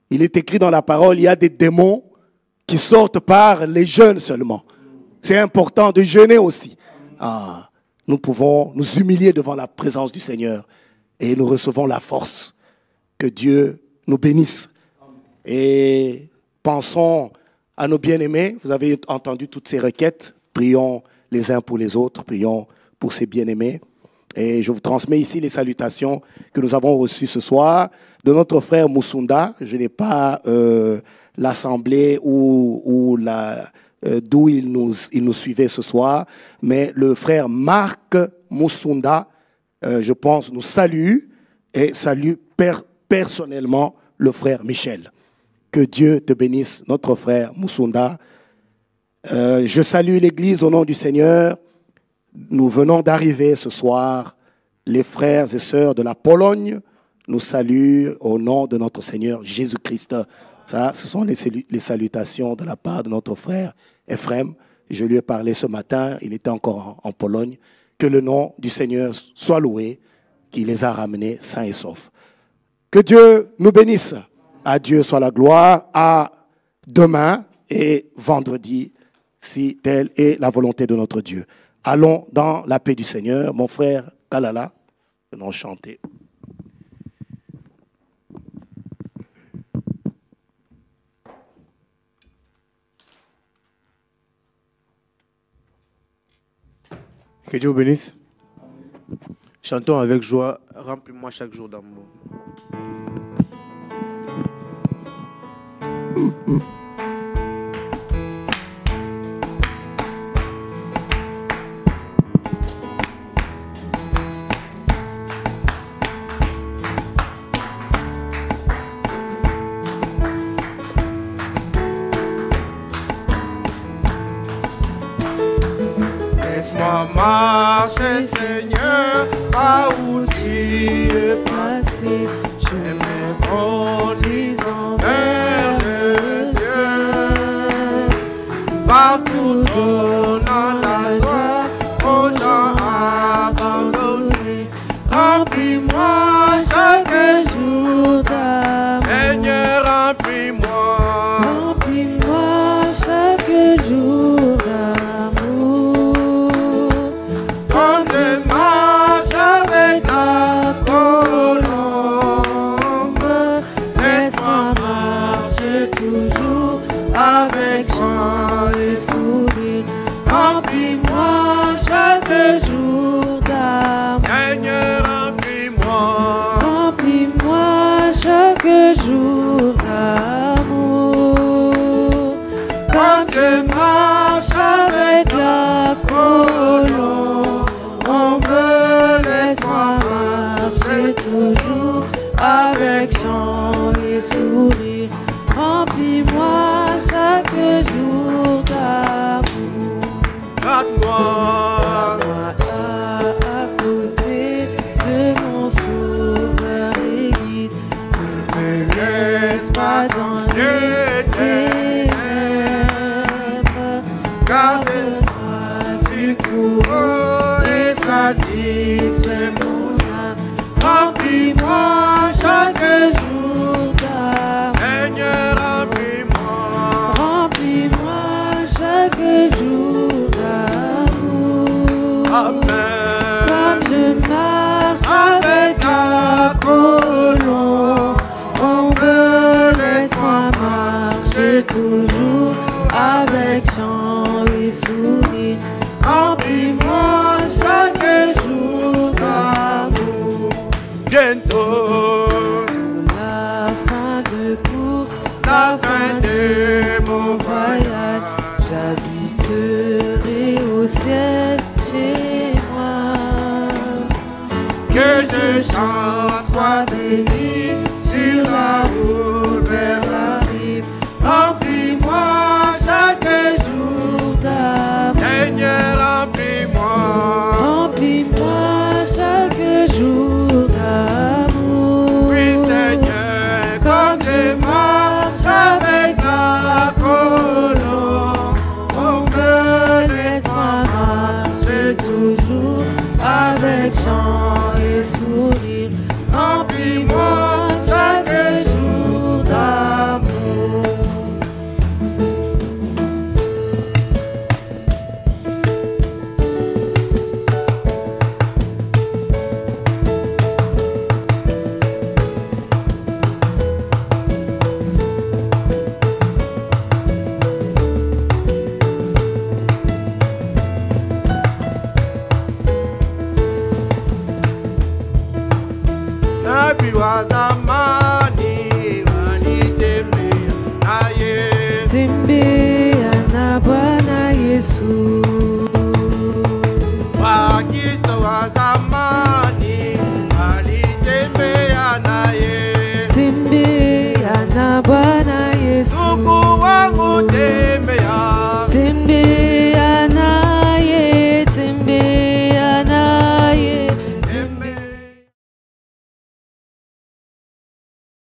Il est écrit dans la parole, il y a des démons qui sortent par les jeûnes seulement. C'est important de jeûner aussi. Nous pouvons nous humilier devant la présence du Seigneur et nous recevons la force. Que Dieu nous bénisse. Et pensons à nos bien-aimés. Vous avez entendu toutes ces requêtes. Prions les uns pour les autres. Prions pour ces bien-aimés. Et je vous transmets ici les salutations que nous avons reçues ce soir de notre frère Moussunda. Je n'ai pas l'assemblée ou d'où il nous suivait ce soir, mais le frère Marc Moussunda, je pense, nous salue et salue personnellement le frère Michel. Que Dieu te bénisse, notre frère Moussunda. Je salue l'Église au nom du Seigneur. Nous venons d'arriver ce soir. Les frères et sœurs de la Pologne nous saluent au nom de notre Seigneur Jésus-Christ. Ça, ce sont les salutations de la part de notre frère Ephraim. Je lui ai parlé ce matin, il était encore en Pologne. Que le nom du Seigneur soit loué, qui les a ramenés sains et saufs. Que Dieu nous bénisse. À Dieu soit la gloire. À demain et vendredi, si telle est la volonté de notre Dieu. Allons dans la paix du Seigneur. Mon frère Kalala, venons chanter. Que Dieu vous bénisse. Chantons avec joie. Remplis-moi chaque jour d'amour. Laisse-moi marcher, Seigneur, par où tu es passé. Je me conduisant vers le ciel. Partout donnant la joie aux gens abandonnés. Remplis-moi chaque jour d'amour. Seigneur, remplis-moi. Remplis-moi chaque jour d'amour. Comme je marche avec la colombe, laisse-moi marcher toujours avec joie et sourire. Remplis-moi chaque jour d'amour. Seigneur, remplis-moi. Remplis-moi chaque jour d'amour. Comme je marche avec la colombe, laisse-moi marcher toujours avec chant et sourire. Remplis-moi chaque jour d'amour. Garde-moi à côté de mon sauveur et guide. Ne me laisse pas dans les ténèbres. Garde-moi du courant et satisfais mon âme. Remplis-moi chaque jour d'amour. Seigneur, remplis-moi. Remplis-moi chaque jour d'amour. Amen. Comme je marche avec la colombe, laisse-moi marcher toujours avec chant et sourire. Remplis-moi chaque jour d'amour. Bientôt, la fin de course, la fin de mon voyage. J'habiterai au ciel chez moi. Que je chante, toi béni, sur la route vers la rive. Remplis-moi chaque jour d'amour. Seigneur, remplis-moi. Remplis-moi wa zamani walitembea naye. Tembea na Bwana Yesu. Wakristo wa zamani walitembea naye. Tembea na Bwana Yesu. Ndugu wangu tembea. Tembea